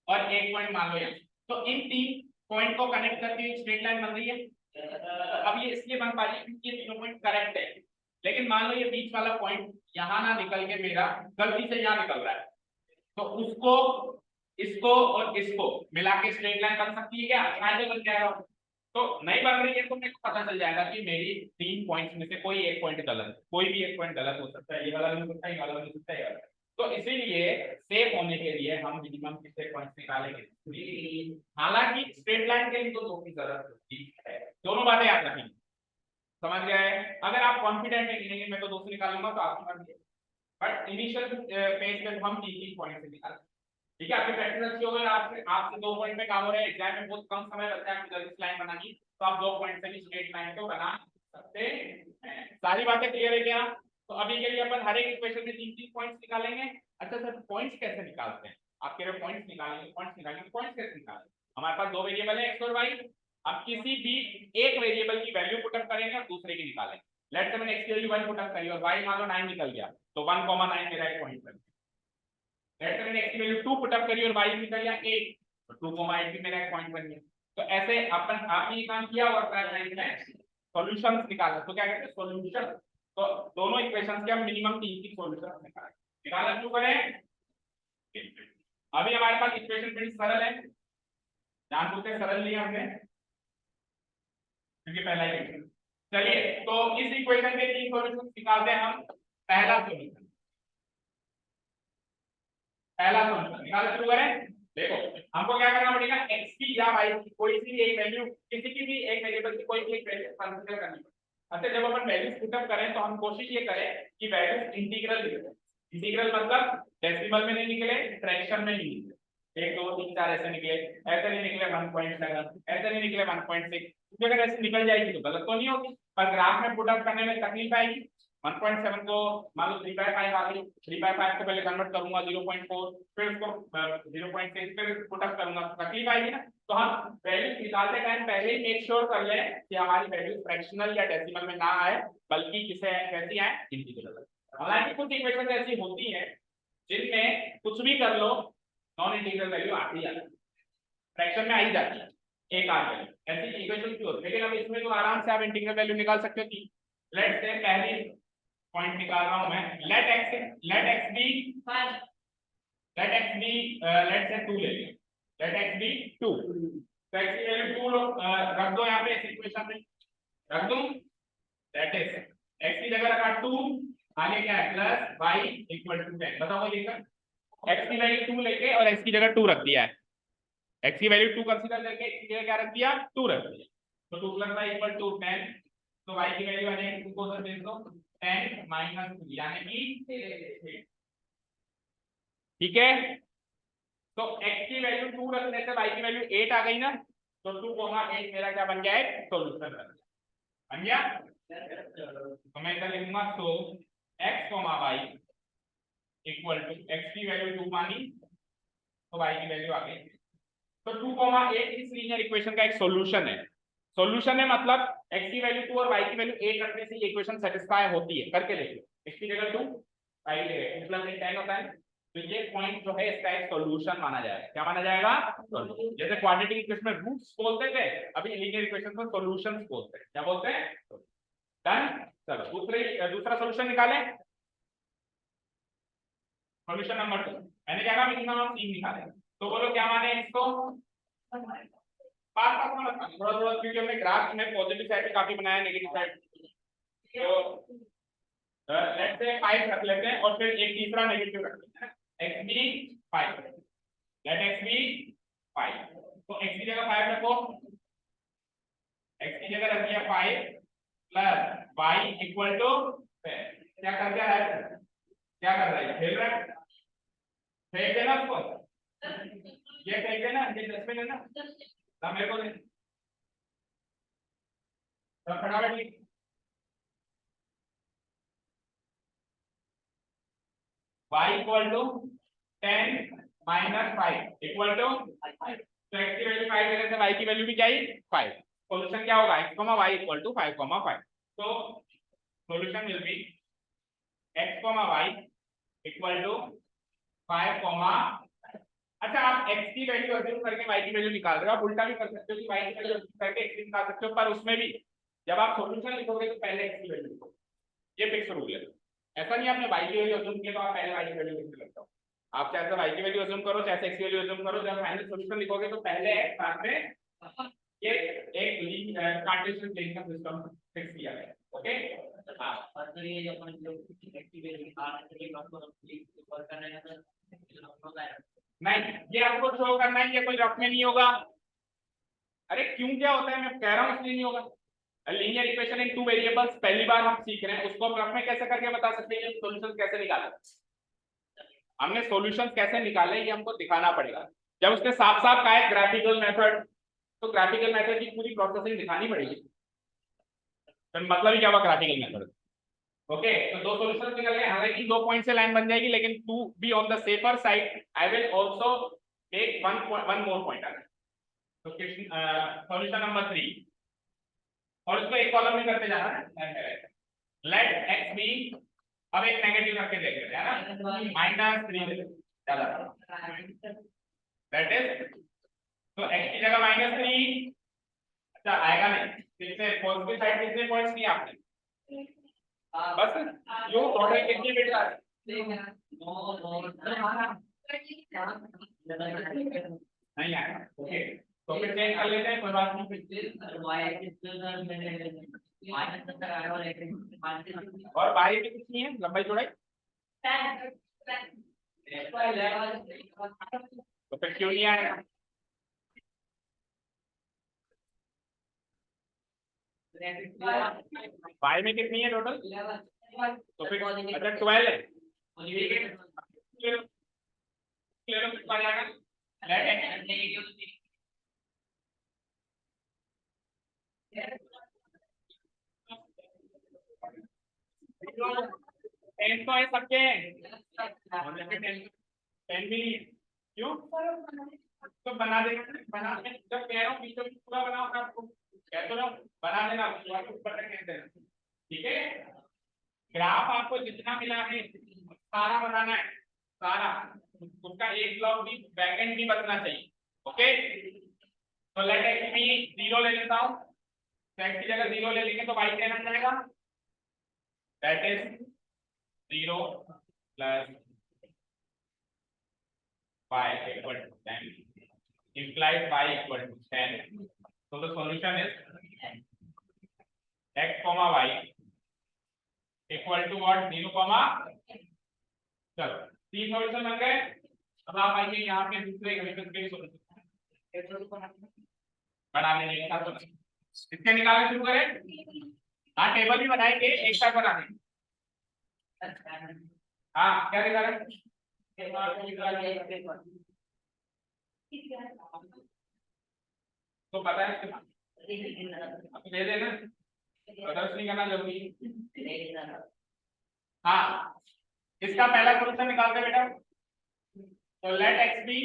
और एक पॉइंट मान लो यहाँ, तो इन 3 पॉइंट को कनेक्ट करके एक स्ट्रेट लाइन बन रही है। अब ये इसलिए बन पा रही है क्योंकि ये तीनों पॉइंट करेक्ट है। लेकिन मान लो ये बीच वाला पॉइंट यहाँ ना निकल के मेरा गलती से यहाँ निकल रहा है, तो उसको, इसको और इसको मिला के स्ट्रेट लाइन बन सकती है क्या? कैसे बन जाएगा? तो नहीं बन रही है तो मेरे को पता चल जाएगा कि मेरी 3 पॉइंट्स में से कोई एक पॉइंट गलत है, कोई भी एक पॉइंट गलत हो सकता है, ये वाला भी हो सकता है, ये वाला भी हो सकता है, ये वाला। तो इसीलिए सेफ होने के लिए हम मिनिमम कितने पॉइंट्स निकालेंगे। हालांकि स्ट्रेट लाइन के लिए तो 2 की जरूरत होती है, दोनों बातें याद रखेंगे। समझ गए? अगर आप कॉन्फिडेंट है कि नहीं मैं तो 2 से निकालूंगा तो आपकी मर्जी है, बट इनिशियल पेज पे हम 3 पॉइंट से निकालेंगे। ठीक है, आपकी प्रैक्टिस अच्छी हो गई, आपसे 2 पॉइंट में काम हो रहा है, एग्जाम में बहुत कम समय लगता है आपकी जल्दी लाइन बनानी, तो आप 2 पॉइंट से भी स्ट्रेट लाइन को बना सकते हैं। सारी बातें क्लियर है क्या? तो अभी के लिए अपन हर एक इक्वेशन में 3 पॉइंट्स निकालेंगे। अच्छा सर पॉइंट्स कैसे निकालते हैं? आप कह रहे हो पॉइंट्स निकालेंगे, पॉइंट्स निकालेंगे, पॉइंट्स कैसे निकालेंगे? हमारे पास दो वेरिएबल है x और y। अब किसी भी एक वेरिएबल की वैल्यू पुटअप करेंगे और दूसरे की निकालेंगे। लेट्स से मैंने x की वैल्यू 1 पुटअप करी और y मान लो 9 निकल गया, तो 1,9 मेरा एक पॉइंट बन गया। लेट्स से मैंने x की वैल्यू 2 पुटअप करी और y निकल गया 8, तो 2,8 भी मेरा एक पॉइंट बन गया। तो ऐसे अपन आपने ये काम किया और सॉल्यूशंस निकाला, तो क्या कहते हैं सॉल्यूशन। तो दोनों इक्वेशंस के हम मिनिमम 3 की सॉल्यूशन निकालना शुरू करें। अभी हमारे पास इक्वेशन बड़ी सरल है, जानबूझ के सरल लिया हमने क्योंकि पहला इक्वेशन। चलिए तो इस इक्वेशन के 3 सॉल्यूशन निकालते हैं हम। पहला सॉल्यूशन निकालना शुरू करें। देखो हमको क्या करना पड़ेगा, x की या y की कोई सी एक वैल्यू, किसी की भी एक वेरिएबल की कोई भी एक वैल्यू कंसीडर करनी पड़ेगी। अच्छा जब अपन वैल्यूज पुटअप करें तो हम कोशिश ये करें कि वैल्यूज इंटीग्रल निकले। इंटीग्रल मतलब डेसिमल में नहीं निकले, फ्रैक्शन में नहीं निकले। 1 2 3 4 ऐसे निकले, ऐसे नहीं निकले 1.7, ऐसे नहीं निकले 1.6। अगर ऐसे निकल जाएगी तो गलत तो नहीं होगी, पर ग्राफ में पुटअप करने में तकलीफ आएगी। 1.7 को मान लो 3/5 आ गई, 3/5 को पहले कन्वर्ट करूंगा 0.4, फिर उसको 0.6 फिर पुटअप करूंगा, तकलीफ आएगी ना। तो हम वैल्यू निकालते टाइम पहले ही मेक श्योर कर लें कि हमारी वैल्यू फ्रैक्शनल या डेसिमल में ना आए, बल्कि किसे कैसी आए, इंटीग्रल। हालांकि कुछ इक्वेशन ऐसी होती है जिनमें कुछ भी कर लो नॉन इंटीग्रल वैल्यू आती है, फ्रैक्शन में आई जाती है एक आध वैल्यू, ऐसी इक्वेशन क्यों होती है। लेकिन अब इसमें तो आराम से आप इंटीग्रल वैल्यू निकाल सकते हो कि लेट्स से पहली पॉइंट निकाल रहा हूं मैं, लेट x बी 5, लेट से 2 ले लें, लेट x बी 2, तो x की वैल्यू 2 रख दो यहाँ पे इस इक्वेशन में, रख दूं। दैट इज x की जगह रखा 2, आगे क्या है प्लस y इक्वल टू 10। बताओ ये कर, x की वैल्यू 2 लेके और x की जगह 2 रख दिया है, x की वैल्यू 2 कंसीडर करके x की जगह क्या रख दिया, 2 रख दिया। तो 2 प्लस y इक्वल टू 10, तो y की वैल्यू आ जाएगी 2 को उधर भेज दो, 10 माइनस 2 यानी कि ठीक है। तो x की वैल्यू 2 रखने से y की वैल्यू 8 आ गई ना, तो 2,8 मेरा क्या बन गया है, सॉल्यूशन बन गया। तो मैं इधर लिखूंगा तो x, y equal to x की वैल्यू 2 मानी तो y की वैल्यू आ गई। तो 2,8 इस लीनियर इक्वेशन का एक सॉल्यूशन है। सॉल्यूशन है मतलब x की वैल्यू 2 और y की वैल्यू 8 रखने से ये इक्वेशन सेटिस्फाई होती है। करके देखो, x की जगह 2, y की जगह 2 प्लस 1 10 होता है, तो ये पॉइंट जो है इसका एक सॉल्यूशन माना जाएगा। क्या माना जाएगा, जैसे क्वाड्रेटिक इक्वेशन में रूट्स बोलते थे, अभी लीनियर इक्वेशन में सॉल्यूशंस बोलते हैं। क्या बोलते हैं, डन। चलो दूसरा सॉल्यूशन निकालें। सॉल्यूशन नंबर 2 मैंने क्या कहा, मिनिमम 3 निकाले, तो बोलो क्या माने इसको, पास पास मत करना, थोड़ा थोड़ा, क्योंकि हमने ग्राफ में पॉजिटिव साइड पे काफी बनाया, नेगेटिव साइड तो लेट्स से 5 रख लेते हैं और फिर एक तीसरा नेगेटिव रख लेते हैं, x भी 5, लेट x भी 5। तो x की जगह 5 रखो, x की जगह रख दिया 5 प्लस y इक्वल टू, क्या कर दिया है, क्या कर रहा है, खेल रहा है, फेंक देना उसको, ये फेंक देना, ये डस्टबिन है ना, ना मेरे को दे, तो फटाफट लिख, y equal to 10 minus 5 equal to, तो x की वैल्यू 5 देने से y की वैल्यू भी क्या है 5। सॉल्यूशन क्या होगा, x, y इक्वल टू 5, 5। तो solution will be x, y equal to 5, अच्छा आप x की वैल्यू अज्यूम करके y की वैल्यू निकाल रहे हो, आप उल्टा भी कर सकते हो कि y की वैल्यू अज्यूम करके x की निकाल सकते हो, पर उसमें भी जब आप सॉल्यूशन लिखोगे तो पहले x की वैल्यू लिखो, ये फिक्स रूल है। ऐसा नहीं आपने y की वैल्यू अज्यूम किया तो आप पहले y की वैल्यू लिखने लगते हो, आप चाहे y की वैल्यू अज्यूम करो चाहे x की वैल्यू अज्यूम करो, जब फाइनल सॉल्यूशन लिखोगे तो पहले x साथ में ये एक कार्टेशियन प्लेन का सिस्टम फिक्स किया गया, ओके। हां और फिर ये अपन जो x की वैल्यू निकालने के लिए वर्क करना है नहीं, ये आपको शो करना है, ये कोई रफ में नहीं होगा। अरे क्यों, क्या होता है, मैं कह रहा हूं इसलिए नहीं होगा। लीनियर इक्वेशन इन 2 वेरिएबल्स पहली बार हम सीख रहे हैं, उसको हम रफ में कैसे करके बता सकते हैं, सॉल्यूशंस कैसे निकाले, हमने सॉल्यूशंस कैसे निकाले ये हमको दिखाना पड़ेगा। जब उसके साथ साथ का है ग्राफिकल मेथड, तो ग्राफिकल मेथड की पूरी प्रोसेसिंग दिखानी पड़ेगी, तो मतलब ही क्या हुआ ग्राफिकल मेथड। ओके तो 2 सॉल्यूशंस निकल गए, हालांकि 2 पॉइंट से लाइन बन जाएगी, लेकिन to be on the safer side I will also take one more point. तो सॉल्यूशन नंबर 3 और इसको एक कॉलम में करते जाना है। लेट x बी, अब एक नेगेटिव रख के देखते हैं ना, -3 ज्यादा, दैट इज, तो x की जगह -3, अच्छा आएगा नहीं, कितने पॉजिटिव साइड कितने पॉइंट्स दिए आपने, बस यो टोटल कितनी बेटा नहीं आएगा, ओके तो फिर चेंज कर लेते हैं, कोई बात नहीं। और बाई भी कितनी है, लंबाई चौड़ाई, तो फिर क्यों नहीं आएगा, बाई में कितनी है टोटल, तो फिर अच्छा 12 है, ठीक है क्लियर हो जाएगा। टेन तो है सबके, टेन भी क्यों, तो बना देना, बना देना, जब कह रहा हूँ बीचों बीच पूरा बनाओ, मैं आपको कह तो रहा हूँ बना देना, ऊपर तक कह देना, ठीक है। ग्राफ आपको जितना मिला है सारा बनाना है, सारा, उसका एक ब्लॉक भी बैकएंड भी बचना चाहिए, ओके। तो लेट एक्स भी 0 ले लेता हूँ, एक्स की जगह 0 ले लेंगे तो वाई क्या बन जाएगा, that is 0 plus y equal to 10 implies y equal to 10, so the solution is x comma y equal to what, 0 comma, चलो 3 सॉल्यूशन बन गए। अब आप आइए यहाँ पे दूसरे इक्वेशन के सॉल्यूशन बना लेंगे, इसके निकालना शुरू करें, हाँ टेबल भी बनाएंगे, एक साथ बना देंगे, हाँ क्या निकालें, तो पता है दे देना, प्रदर्शन नहीं करना जरूरी, हाँ इसका पहला सॉल्यूशन निकालते बेटा, तो लेट एक्स बी,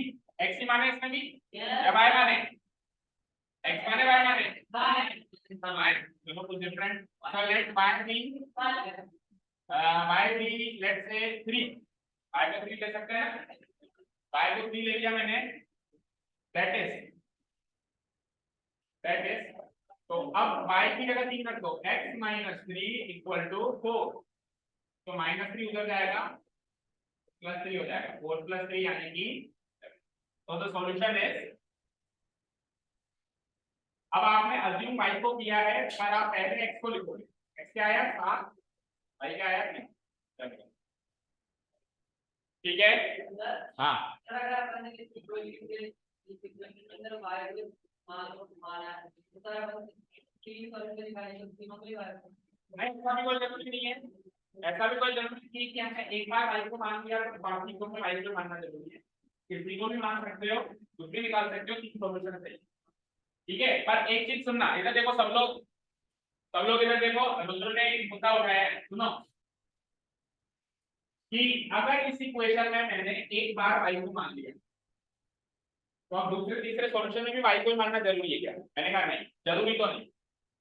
एक्स ही माने इसमें भी या वाई माने, एक्स माने वाई माने, दोनों कुछ डिफरेंट, तो लेट वाई बी लेट से 3, वाई को 3 ले सकते हैं, वाई को 3 ले लिया मैंने, दैट इज, तो अब y की जगह 3 रख दो, x - 3 इक्वल टू 4, तो -3 उधर जाएगा, +3 हो जाएगा, 4 + 3 यानी कि, तो द सॉल्यूशन इज, अब आपने अज्यूम y को किया है, पर आप पहले x को लिखोगे, x क्या आया 7, y क्या आया 3, ठीक है, हाँ नहीं ऐसा भी कोई जरूरी नहीं है, ऐसा भी कोई जरूरी नहीं कि हमने एक बार y को मान लिया तो बाकी को y को मानना जरूरी है, किसी को भी मान सकते हो, कुछ भी निकाल सकते हो, 3 सॉल्यूशन है, ठीक है। पर एक चीज सुनना, इधर देखो सब लोग इधर देखो, रुद्र ने एक मुद्दा उठाया है, सुनो कि अगर इस इक्वेशन में मैंने एक बार y को मान लिया, तो अब दूसरे तीसरे सॉल्यूशन में भी y को ही मानना जरूरी है क्या, मैंने कहा नहीं जरूरी तो नहीं,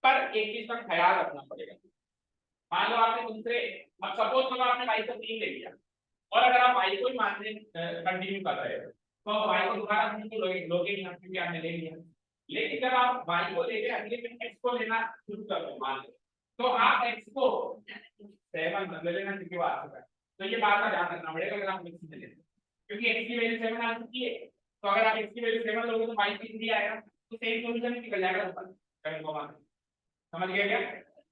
पर एक चीज का ख्याल रखना पड़ेगा, मान लो आपने दूसरे, अब सपोज करो आपने y को 3 ले लिया, और अगर आप y को ही मानने कंटिन्यू कर रहे हो, तो y को दोबारा लोगे नहीं, क्योंकि आपने ले लिया, लेकिन जब आप y को लेके अगले दिन x को लेना शुरू कर दो, मान लो तो आप x को 7 ले लेना, क्योंकि वो आ चुका है, तो ये बात का ध्यान रखना पड़ेगा अगर आप मिक्स में लेते, क्योंकि x की वैल्यू 7 आ चुकी है, तो अगर आप x की वैल्यू 7 लोगे तो y 3 आएगा, तो सेम सॉल्यूशन निकल जाएगा ऊपर, समझ गए क्या।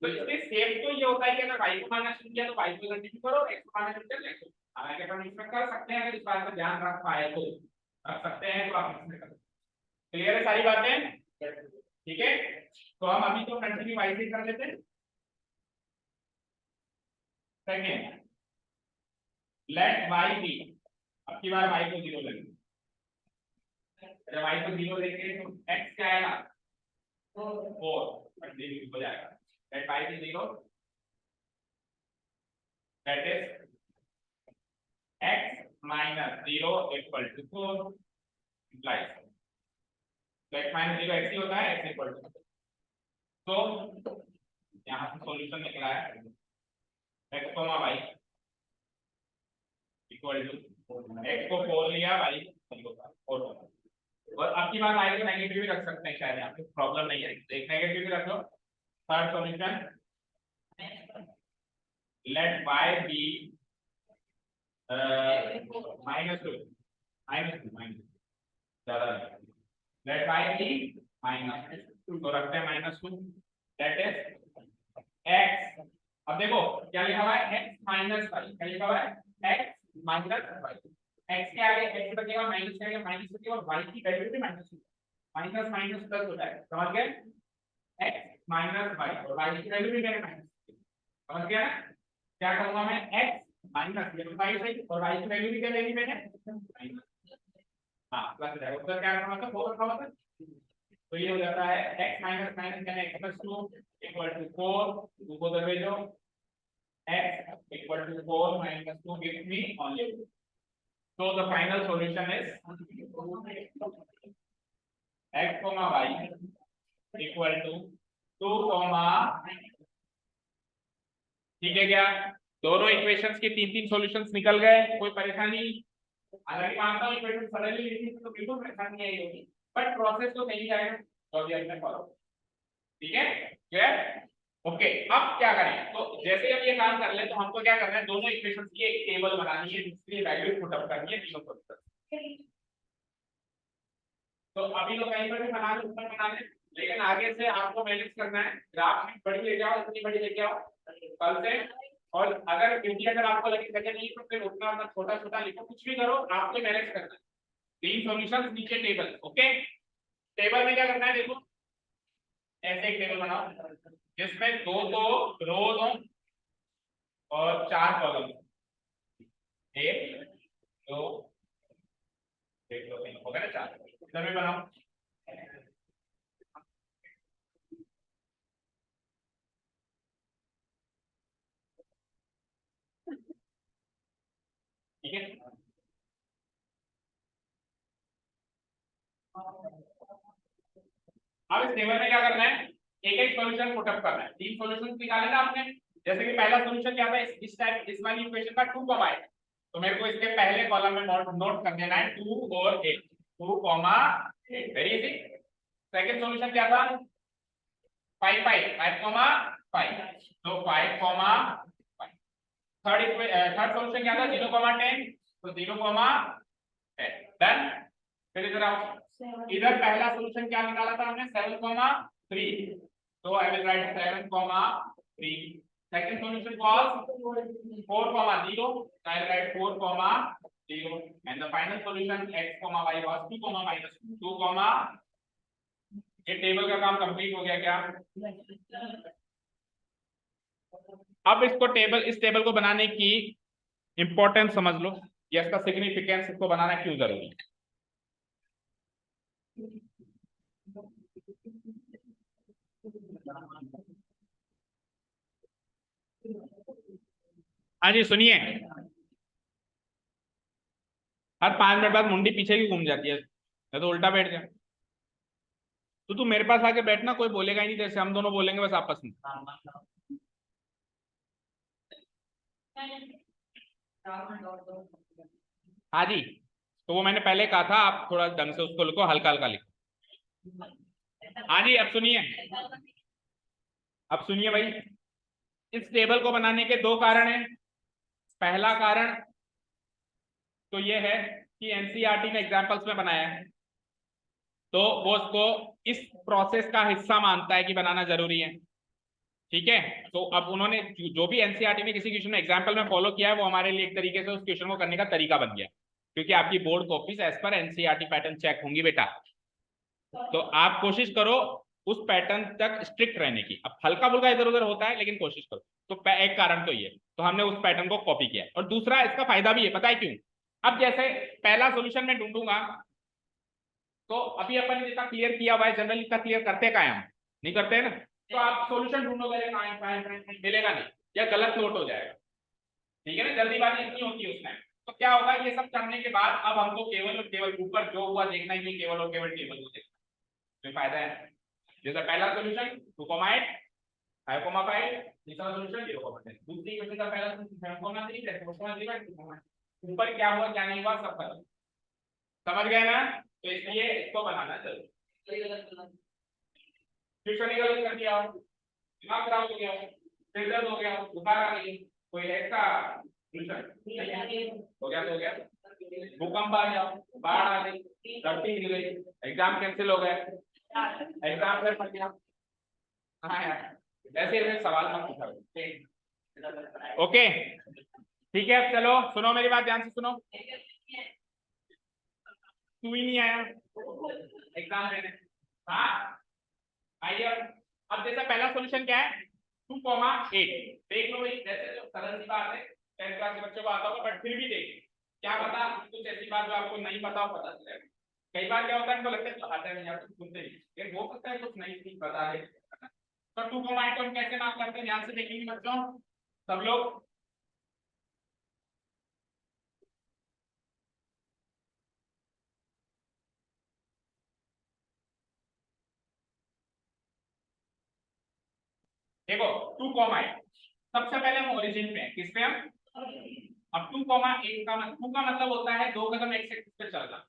तो इसमें सेम तो ये होता है कि अगर y को मानना शुरू किया तो y को कंटिन्यू करो, x को मानना शुरू किया तो x को, हालांकि अपन इसमें कर सकते हैं, अगर इस बात का ध्यान रख पाए तो रख सकते हैं, तो आप इसमें करो, क्लियर है सारी बातें, ठीक है। तो हम अभी तो कंटिन्यू y से कर लेते हैं, सेकंड लेट y बी, अब की बार y को 0 लेंगे, जब y को 0 लेंगे तो x क्या आएगा 4, कंटिन्यू हो जाएगा, let y be 0, that is x - 0 equal to 4 implies, तो x माइनस जीरो एक्स ही होता है, x इक्वल टू, तो यहाँ से सॉल्यूशन निकला है x comma y equal to, x को 4 लिया, y 4, और आपकी बात आएगी तो नेगेटिव भी रख सकते हैं, शायद यहाँ पे प्रॉब्लम नहीं है, एक नेगेटिव भी रख लो। Third solution, let y be -2 ज्यादा, लेट y बी -2, तो रखते हैं -2, दैट इज x। अब देखो क्या लिखा हुआ है, x माइनस y, क्या लिखा हुआ है, x माइनस y, x के आगे x बचेगा, माइनस के आगे माइनस बचेगा, और y की वैल्यू भी माइनस, माइनस माइनस प्लस होता है, समझ गए, x माइनस y, और y की वैल्यू भी मैंने माइनस, समझ गया ना। क्या करूंगा मैं, x माइनस y और y की वैल्यू भी क्या लेनी मैंने, हाँ प्लस है, उत्तर क्या करना था, 4 रखा हुआ था, तो ये हो जाता है x माइनस माइनस यानी x प्लस 2 इक्वल टू 4, 2 को उधर भेजो, x equal to 4 minus 2 gives me only 2, so the final solution is x comma y equal to 2 comma, ठीक है क्या, दोनों इक्वेशंस के 3-3 सॉल्यूशंस निकल गए, कोई परेशानी, हालांकि मानता हूं इक्वेशन सडनली लिखी तो बिल्कुल परेशानी नहीं होगी, बट प्रोसेस तो सही जाएगा, तो अभी हमने फॉलो, ठीक है, क्लियर, ओके। अब क्या करें, तो जैसे हम ये काम कर ले तो हमको क्या करना है, दोनों इक्वेशंस की एक टेबल बनानी है, जिसकी वैल्यू पुट अप करनी है तीनों को, तो अभी तो कहीं पर भी बना ले, ऊपर बना ले, लेकिन आगे से आपको मैनेज करना है, ग्राफ में बड़ी ले जाओ, इतनी बड़ी लेके आओ कल से, और अगर क्योंकि अगर आपको लगे जगह नहीं तो फिर उतना उतना छोटा छोटा लिखो, कुछ भी करो, आपको मैनेज करना है, 3 सॉल्यूशंस नीचे टेबल, ओके। टेबल में क्या करना है, देखो ऐसे एक टेबल बनाओ जिसमें 2 रोज हो और 4 कॉलम, 1 2 1 2 3 हो गया ना 4, इधर में बनाओ, ठीक है। अब इस टेबल में क्या करना है, एक एक सॉल्यूशन पुट अप करना है, 3 सॉल्यूशंस निकाले ना आपने, जैसे कि पहला सॉल्यूशन क्या था, इस टाइप इस वाली इक्वेशन का 2 कॉमा है, तो मेरे को इसके पहले कॉलम में नोट कर देना है 2 और 8, 2 comma 8, very easy. Second solution क्या था, 5 5 कॉमा 5, तो 5 कॉमा 5। थर्ड सॉल्यूशन क्या था, 0 कॉमा 10, तो 0 कॉमा 10, डन। फिर इधर आओ, इधर पहला सॉल्यूशन क्या निकाला था हमने, 7 कॉमा 3, तो I will write 7 comma 3। Second solution was 4 comma 0, so I will write 4 comma 0, and the final solution x comma y was 2 comma minus 2 comma, ये टेबल का काम कंप्लीट हो गया क्या। अब इसको टेबल, इस टेबल को बनाने की इंपॉर्टेंस समझ लो, या इसका सिग्निफिकेंस, इसको बनाना क्यों जरूरी है। हाँ जी सुनिए, हर 5 मिनट बाद मुंडी पीछे की घूम जाती है, मैं तो उल्टा बैठ जाए, तो तू मेरे पास आके बैठना, कोई बोलेगा ही नहीं, जैसे हम दोनों बोलेंगे बस आपस में। हाँ जी, तो वो मैंने पहले कहा था, आप थोड़ा ढंग से उसको लिखो, हल्का हल्का लिखो। हाँ जी, अब सुनिए भाई, इस टेबल को बनाने के 2 कारण हैं। पहला कारण तो ये है कि एनसीईआरटी ने एग्जाम्पल्स में बनाया है, तो वो उसको इस प्रोसेस का हिस्सा मानता है कि बनाना जरूरी है, ठीक है। तो अब उन्होंने जो भी एनसीईआरटी ने किसी क्वेश्चन में एग्जाम्पल में फॉलो किया है, वो हमारे लिए एक तरीके से उस क्वेश्चन को करने का तरीका बन गया, क्योंकि आपकी बोर्ड कॉपीज एज पर एनसीईआरटी पैटर्न चेक होंगी बेटा, तो आप कोशिश करो उस पैटर्न तक स्ट्रिक्ट रहने की। अब हल्का फुल्का इधर उधर होता है, लेकिन कोशिश करो। तो एक कारण तो ये, तो हमने उस पैटर्न को कॉपी किया, और दूसरा इसका फायदा भी है, पता है क्यों। अब जैसे पहला सॉल्यूशन में ढूंढूंगा, तो अभी अपन ने जितना क्लियर किया हुआ है, जनरली इतना क्लियर करते का हम नहीं करते हैं ना, तो आप सॉल्यूशन ढूंढोगे मिलेगा नहीं, या गलत नोट हो जाएगा, ठीक है ना, जल्दीबाजी इतनी होती है उसमें। तो क्या होगा, ये सब करने के बाद अब हमको केवल और केवल ऊपर जो हुआ देखना ही नहीं, केवल और केवल टेबल को देखना, तो फायदा है। जैसा पहला सोल्यूशन 2,8 5,5, तीसरा सोल्यूशन 0,10। दूसरी क्वेश्चन का पहला सोल्यूशन 7,3 7,3 ऊपर क्या हुआ क्या नहीं हुआ सब पता समझ गए ना, तो इसलिए इसको बनाना जरूर। फिर शनि का कर दिया, दिमाग खराब हो गया, सिर दर्द हो गया, बुखार आ गई, कोई ऐसा सोल्यूशन हो गया तो हो गया, भूकंप आ गया, बाढ़ आ गई, धरती हिल गई, एग्जाम कैंसिल हो गए, एग्जाम में फंस गया। हाँ यार ऐसे ऐसे सवाल मत पूछो। ओके ठीक है, अब चलो सुनो मेरी बात ध्यान से सुनो। तू ही नहीं आया एग्जाम देने। हाँ आइए, अब जैसा पहला सॉल्यूशन क्या है 2,8। देख लो भाई, जैसे जो सरल सी बात है 10th क्लास के बच्चों को आता होगा, बट फिर भी देखिए क्या पता कुछ ऐसी बात जो आपको नहीं पता हो पता चले। कई बार क्या होता है, हमको लगता है तो आता नहीं या तो सुनते नहीं, ये हो सकता है कुछ नहीं चीज पता है। तो 2,8 को हम कैसे मार्क करते हैं, ध्यान से देखेंगे बच्चों सब लोग। देखो 2,8 सबसे पहले हम ओरिजिन पे हैं, किस पे हम, अब 2,8 का मतलब 2 का मतलब होता है 2 कदम एक्स एक्सिस पे चलना,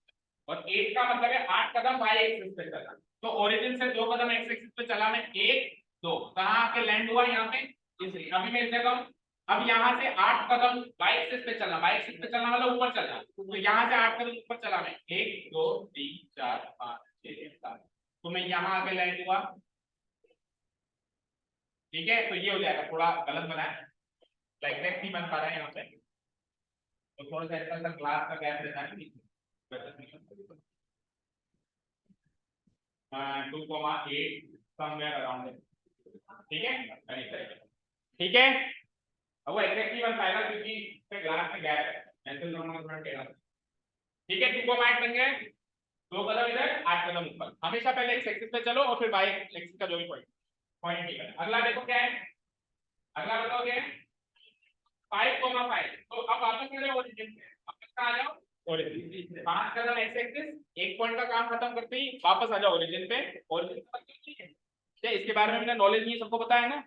और 8 का मतलब है 8 कदम वाई एक्सिस पे चलना। तो ओरिजिन से 2 कदम एक्स एक्सिस पे चला मैं 1 2, कहां आके लैंड हुआ यहाँ पे, इसलिए अभी मैं इस जगह, अब यहाँ से 8 कदम वाई एक्सिस पे चलना, वाई एक्सिस पे चलना मतलब ऊपर चलना, तो यहाँ से 8 कदम ऊपर चला मैं 1 2 3 4 5 6 7, तो मैं यहाँ आके लैंड हुआ। ठीक है, तो ये हो जाएगा, थोड़ा गलत बना है, एग्जैक्ट नहीं बन पा रहा है यहाँ पे, तो थोड़ा सा इसका क्लास का गैप देना है। 2,8 समवेयर अराउंड, ठीक है ठीक है। अब वो एग्जैक्टली बन पाएगा क्योंकि इसके ग्लास में गैप है, ऐसे दोनों थोड़ा टेढ़ा। ठीक है 2,8 बन गए, 2 कदम इधर 8 कदम ऊपर, हमेशा पहले एक्स एक्सिस पे चलो और फिर वाई एक्सिस का जो भी पॉइंट पॉइंट ठीक है। अगला देखो क्या है, अगला बताओ क्या है 5,5, तो अब वापस आ जाओ ओरिजिन पे, वापस कहां आ जाओ ओरिजिन, 5 कदम एक्स एक्सिस, एक पॉइंट का काम खत्म करते ही वापस आ जाओ ओरिजिन पे। ओरिजिन का मतलब ठीक है क्या, इसके बारे में मैंने नॉलेज नहीं सबको पता है ना।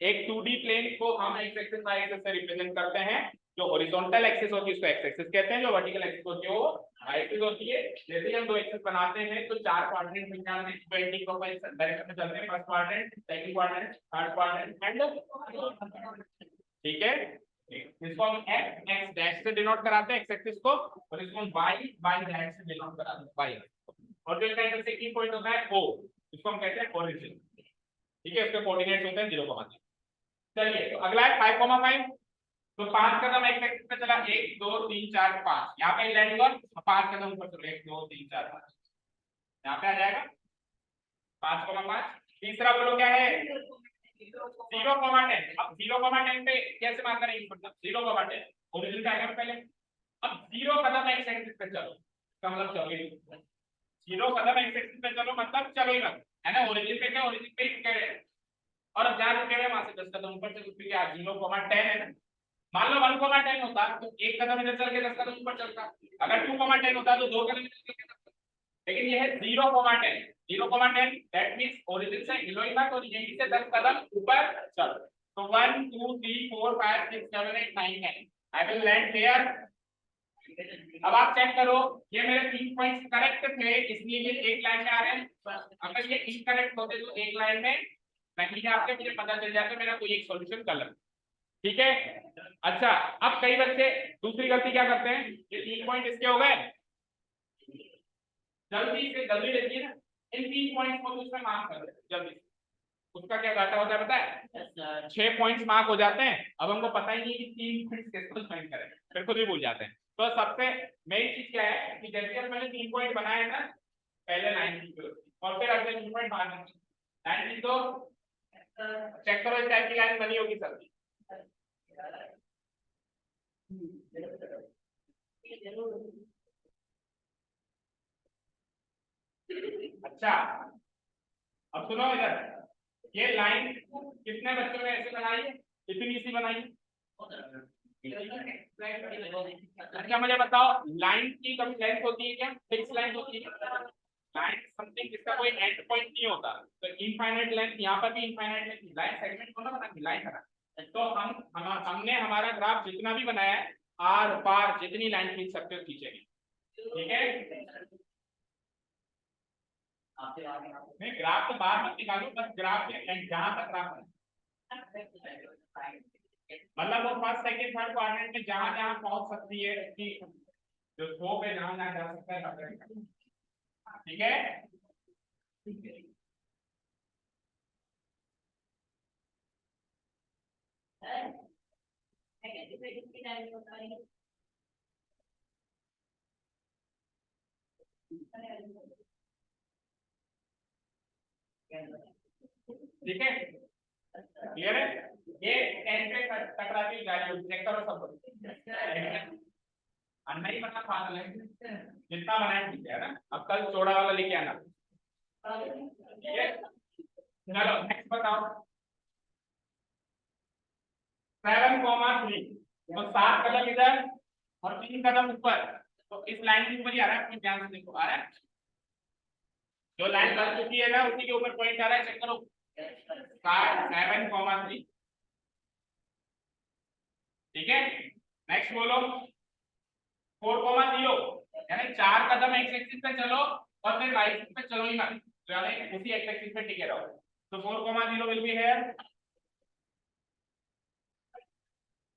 एक 2D प्लेन को हम एक्स एक्सिस वाई एक्सिस से रिप्रेजेंट करते हैं, जो हॉरिजॉन्टल एक्सिस होती है उसको एक्स एक्सिस कहते हैं, जो वर्टिकल एक्सिस होती है वो वाई एक्सिस होती है। जैसे हम दो एक्सिस बनाते हैं तो 4 क्वाड्रेंट निकालते हैं, 20 को डायरेक्शन में चलते हैं, first quadrant, second quadrant, third quadrant and, ठीक है इसको हम x x डैश से डिनोट कराते हैं एक्स एक्सिस को, और इसको हम y y डैश से डिनोट कराते हैं y, और जो इनका इंटरसेक्टिंग पॉइंट होता है o, इसको हम कहते हैं ओरिजिन। ठीक है, इसके कोऑर्डिनेट्स होते हैं 0,5। चलिए तो अगला है 5,5, तो 5 कदम एक्स एक्सिस पे चला 1 2 3 4 5, यहाँ पे लैंड हुआ, 5 कदम ऊपर चलो 1 2 3 4 5, यहाँ पे आ जाएगा 5,5। तीसरा बोलो क्या है 0,10, अब 0,10 पे कैसे मार्क करेंगे, मतलब 0,10 ओरिजिन का आएगा पहले, अब 0 कदम एक्स एक्सिस पे चलो, इसका मतलब चलो ही 0 कदम एक्स एक्सिस पे चलो मतलब चलो ही मत, है ना, ओरिजिन पे क्या, ओरिजिन पे ही रुके, और अब जहां रुके हुए वहां से 10 कदम ऊपर चलो, क्योंकि 0,10 है ना। मान लो 1,10 होता तो एक कदम इधर चल के 10 कदम ऊपर चलता, अगर 2,10 होता तो 2 कदम इधर चल के 10 कदम, लेकिन ये है 0,10, 0,10 दैट मींस ओरिजिन से हिलो ही मत, और यहीं से 10 कदम ऊपर चलो, तो 1 2 3 4 5 6 7 8 9 10, आई विल लैंड हियर। अब आप चेक करो, ये मेरे 3 पॉइंट्स करेक्ट थे इसलिए ये एक लाइन में आ रहे हैं, अगर ये इनकरेक्ट होते तो एक लाइन में नहीं आते, मुझे पता चल जाता मेरा कोई एक सॉल्यूशन गलत। ठीक है, अच्छा अब कई बच्चे दूसरी गलती क्या करते हैं, ये 3 पॉइंट इसके हो गए, जल्दी से जल्दी देखिए ना, इन 3 पॉइंट्स को उसमें मार्क कर दे जल्दी से, उसका क्या घाटा होता है पता है, 6 पॉइंट्स मार्क हो जाते हैं। अब हमको पता ही नहीं कि 3 पॉइंट्स किसको ज्वाइन करें, फिर खुद ही भूल जाते हैं। तो सबसे मेन चीज क्या है कि जैसे हम मैंने 3 पॉइंट बनाए ना, पहले लाइन की और फिर अगले 3 पॉइंट बाहर लाइन की, तो चेक करो इस टाइप की लाइन बनी होगी सर। अच्छा अब सुनो इधर, ये लाइन कितने बच्चों ने ऐसे बनाई है, इतनी सी बनाई है। अच्छा मुझे बताओ लाइन की कभी लेंथ होती है क्या, फिक्स लेंथ होती है, लाइन समथिंग जिसका कोई एंड पॉइंट नहीं होता, तो इनफाइनाइट लेंथ, यहाँ पर भी इनफाइनाइट लेंथ, लाइन सेगमेंट को ना बना लाइन बना। तो हमने हमारा ग्राफ जितना भी बनाया है, आर पार जितनी लाइन खींच सकते हो खींचेंगे, ठीक है। नहीं ग्राफ तो बाहर मत निकालो, बस ग्राफ जहां तक ग्राफ मतलब वो फर्स्ट सेकंड थर्ड क्वाड्रेंट में जहां जहां पहुंच सकती है उसकी जो स्कोप है, जहां जहां जा सकता है, ठीक है। ठीक है, क्लियर है। ये 10 पे टकराती वैल्यू चेक करो सब, अन्ना ही बना पागल है, जितना बनाए ठीक है ना। अब कल चौड़ा वाला लेके आना, ठीक है। चलो नेक्स्ट बताओ, 7,3, तो 7 कदम इधर और 3 कदम ऊपर, तो इस लाइन के ऊपर ही आ रहा है, अपने ध्यान से देखो आ रहा है, जो लाइन बन चुकी है ना उसी के ऊपर पॉइंट आ रहा है, चेक करो 7,3, ठीक है। नेक्स्ट बोलो 4,0, यानी 4 कदम एक्स एक्सिस पे चलो और फिर वाई एक्सिस पे चलो ही मत, यानी उसी एक्स एक्सिस पे टिके रहो। तो 4,0 विल बी हियर,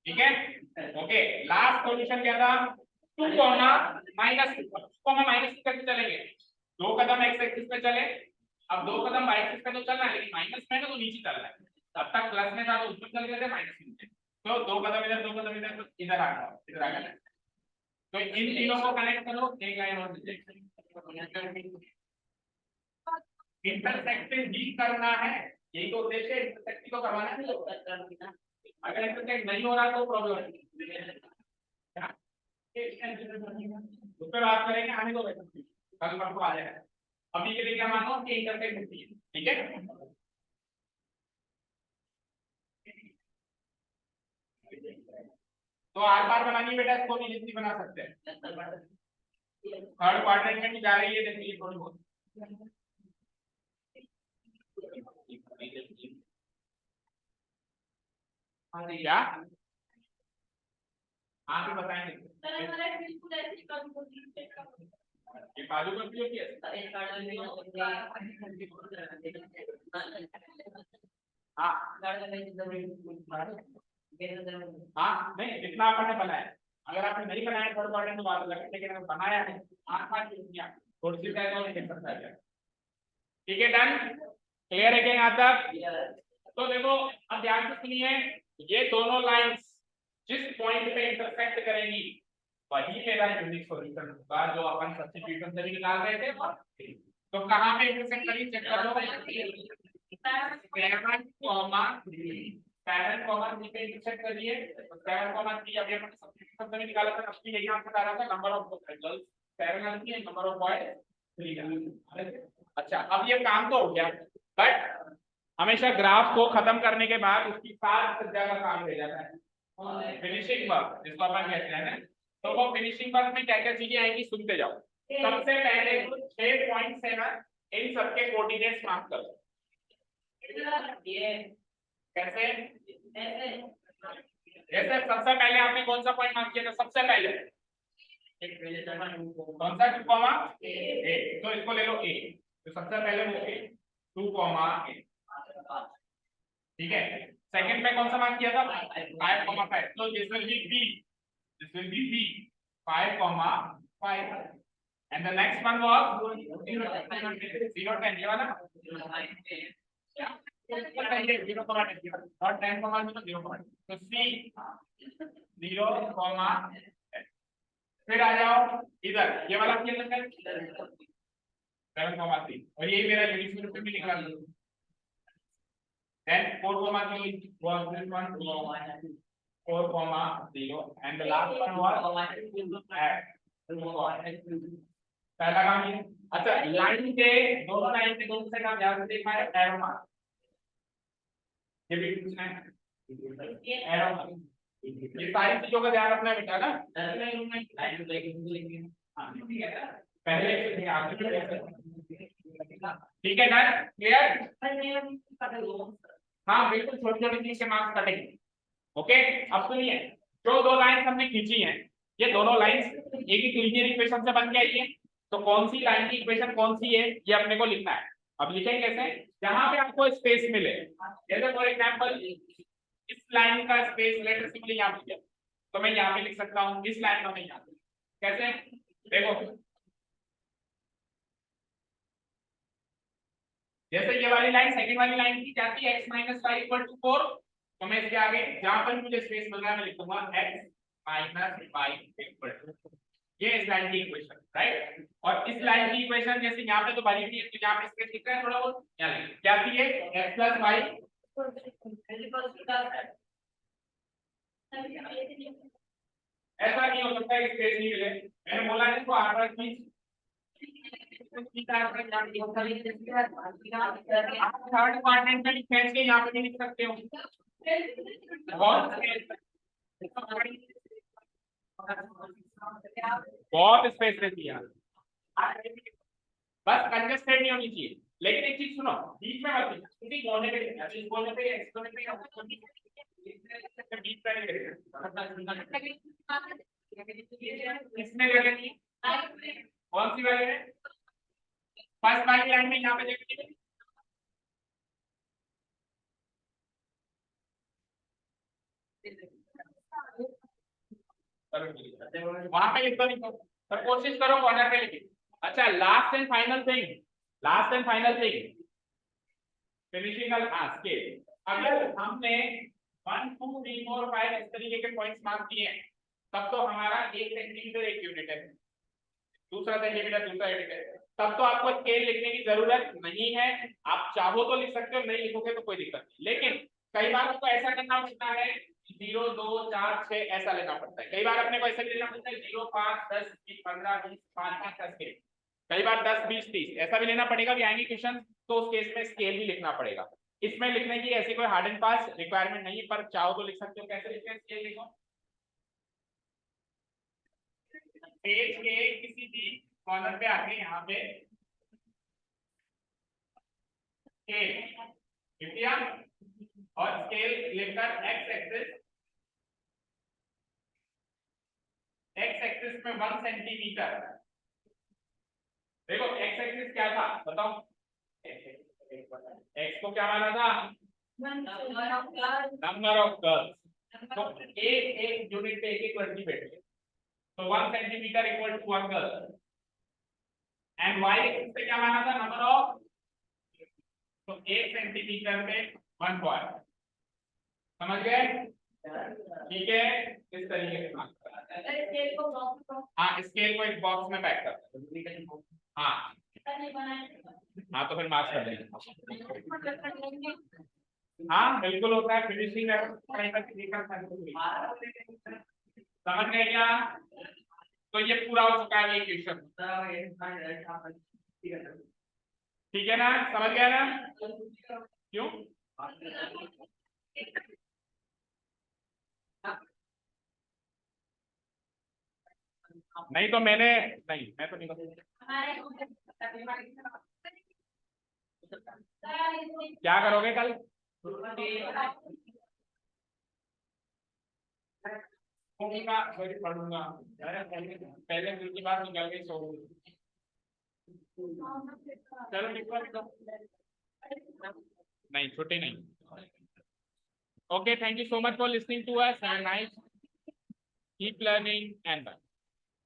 ठीक है। ओके लास्ट सॉल्यूशन क्या था, 2, -2 करके चलेंगे, 2 कदम एक्स एक्सिस पे चले, अब 2 कदम वाई एक्सिस पे तो चलना है, लेकिन माइनस में है तो नीचे चलना है, अब तक प्लस में था तो ऊपर चल गए थे, माइनस में नीचे, तो 2 कदम इधर 2 कदम इधर, तो इधर आ गया, इधर आ गया। तो इन तीनों को कनेक्ट करो, एक लाइन और इंटरसेक्शन ही करना है, यही तो उद्देश्य है, इंटरसेक्ट तो करवाना है। अगर इंटरसेक्ट नहीं हो रहा तो प्रॉब्लम है, उस पर बात करेंगे, आने दो कल परसों आ जाएगा। अभी के लिए क्या मानो कि इंटरसेक्ट होती है, ठीक है। तो आर पार बनानी बेटा, इसको भी जितनी बना सकते हैं, थर्ड क्वाड्रेंट में भी जा रही है, देखिए थोड़ी बहुत क्या आप भी बताएंगे, ये काजू कतली होती है, हाँ हाँ नहीं जितना आपने बनाया, अगर आपने नहीं बनाया थर्ड क्वाड्रेंट तो बात अलग है, लेकिन अगर बनाया है आसपास की दुनिया थोड़ी सी टाइम और नहीं कर सकता है, ठीक है। डन, क्लियर है क्या यहाँ तक। तो देखो अब ध्यान से सुनिए, ये दोनों लाइंस जिस पॉइंट पे इंटरसेक्ट करेंगी वही मेरा यूनिक सॉल्यूशन होगा, जो अपन सब्स्टिट्यूशन से भी निकाल रहे थे। तो कहाँ पे इंटरसेक्ट करी चेक कर लो, 7,3 पे इंटरसेक्ट करिए, 7,3 अभी हमने सब्स्टिट्यूशन से भी निकाला था, अपनी यही आंसर आ रहा था, नंबर ऑफ गर्ल्स 7 आती है, नंबर ऑफ बॉयज 3। अच्छा अब ये काम तो हो गया, बट हमेशा ग्राफ को खत्म करने के बाद उसकी सात सज्जा का काम रह जाता है, फिनिशिंग वर्क जिसको अपन कहते हैं ना। तो वो फिनिशिंग वर्क में क्या क्या चीजें आएंगी सुनते जाओ। सबसे पहले 6 पॉइंट्स है ना, इन सबके कोऑर्डिनेट्स मार्क करो। कैसे, जैसे सबसे पहले आपने कौन सा पॉइंट मार्क किया था, सबसे पहले कौन सा 2, ए, तो इसको ले लो ए, तो सबसे पहले वो ए 2, ए, ठीक है। सेकंड में कौन सा मार्क किया था 5, तो this will be B 5, and the next one was 0, 10, ये वाला 0, 10 और 10, 0, तो C 0, फिर आ जाओ इधर, ये वाला क्या लगता है 7,3, और यही मेरा यूनिट सॉल्यूशन भी निकाल लो। Then 4,3 was this one 4,0 and the last one was at पहला काम ये। अच्छा लाइन के दोनों लाइन के दोनों से काम ध्यान से देखना है, एरो मार्क, ये भी पूछना है एरो मार्क, ये सारी चीजों का ध्यान रखना है बेटा ना, लाइन हाँ ठीक है ना, पहले ठीक है डन क्लियर। हाँ बिल्कुल छोटी छोटी चीज के मार्क्स कटेंगे। ओके अब सुनिए जो दो लाइंस हमने खींची हैं ये दोनों लाइंस एक ही लीनियर इक्वेशन से बन के आई है। तो कौन सी लाइन की इक्वेशन कौन सी है ये अपने को लिखना है। अब लिखेंगे कैसे जहां पे आपको स्पेस मिले जैसे फॉर एग्जांपल इस लाइन का स्पेस लेटर सिंपली यहाँ पे तो मैं यहाँ पे लिख सकता हूँ इस लाइन का मैं यहाँ पे कैसे देखो जैसे ये वाली लाइन सेकंड वाली लाइन की जाती है x - y = 4 तो मैं इसके आगे जहां पर मुझे स्पेस मिल रहा है मैं लिखूंगा x - y = ये इस लाइन की इक्वेशन राइट। और इस लाइन की इक्वेशन जैसे यहाँ पे तो बनी हुई है तो यहाँ पे स्पेस दिख रहा है थोड़ा बहुत यहाँ क्या थी ये x + y ऐसा नहीं हो सकता कि स्पेस नहीं मिले मैंने बोला है इसको आर पर खींच थर्ड क्वाड्रेंट में खींच के यहाँ पे भी लिख सकते हो बहुत स्पेस रहती है बस कंजस्टेड नहीं होनी चाहिए। लेकिन एक चीज सुनो बीच में मत किसी कोने पे इस कोने पे इस कोने पे बीच में इसमें जगह नहीं कौन सी वाली है फर्स्ट वाली लाइन में यहाँ पे जगह नहीं वहां पे लिख दो नहीं पर कोशिश करो कॉर्नर पे लिखिए। अच्छा last and final thing finishing scale अगर हमने 1 2 3 4 5 इस तरीके के पॉइंट्स मार्क किए हैं तब तो हमारा 1 सेंटीमीटर एक यूनिट है दूसरा सेंटीमीटर दूसरा यूनिट है तब तो आपको स्केल लिखने की जरूरत नहीं है। आप चाहो तो लिख सकते हो नहीं लिखोगे तो कोई दिक्कत नहीं। लेकिन कई बार आपको ऐसा करना पड़ता है 0 2 4 6 ऐसा लेना पड़ता है। कई बार अपने को ऐसा लेना पड़ता है 0 5 10 15 20 5 5 10 के कई बार 10 20 30 ऐसा भी लेना पड़ेगा भी आएंगे क्वेश्चन तो उस केस में स्केल भी लिखना पड़ेगा। इसमें लिखने की ऐसी कोई हार्ड एंड फास्ट रिक्वायरमेंट नहीं है पर चाहो तो लिख सकते हो। कैसे लिखते हैं स्केल लिखो पेज के किसी भी कॉर्नर पे आके यहाँ पे स्केल और स्केल लिखकर एक्स एक्सिस में 1 सेंटीमीटर देखो एक्स एक्सिस क्या था बताओ एक्स को क्या माना था नंबर ऑफ गर्ल्स तो एक यूनिट पे एक लड़की बैठी तो 1 centimetre equal to 1 girl and Y axis पे क्या माना था नंबर ऑफ तो 1 सेंटीमीटर में 1 बॉय समझ गए ठीक है इस तरीके से हाँ स्केल को एक बॉक्स में पैक कर हाँ हाँ तो फिर मार्क्स कर देंगे हाँ बिल्कुल होता है फिनिशिंग समझ गए क्या तो ये पूरा हो चुका है ये क्वेश्चन ठीक है ना समझ गया ना क्यों नहीं तो मैं तो नहीं क्या करोगे कल पढ़ूंगा पहले दिल की बात निकल गई सो चलो नहीं छुट्टी नहीं okay thank you so much for listening to us have a nice keep learning and bye.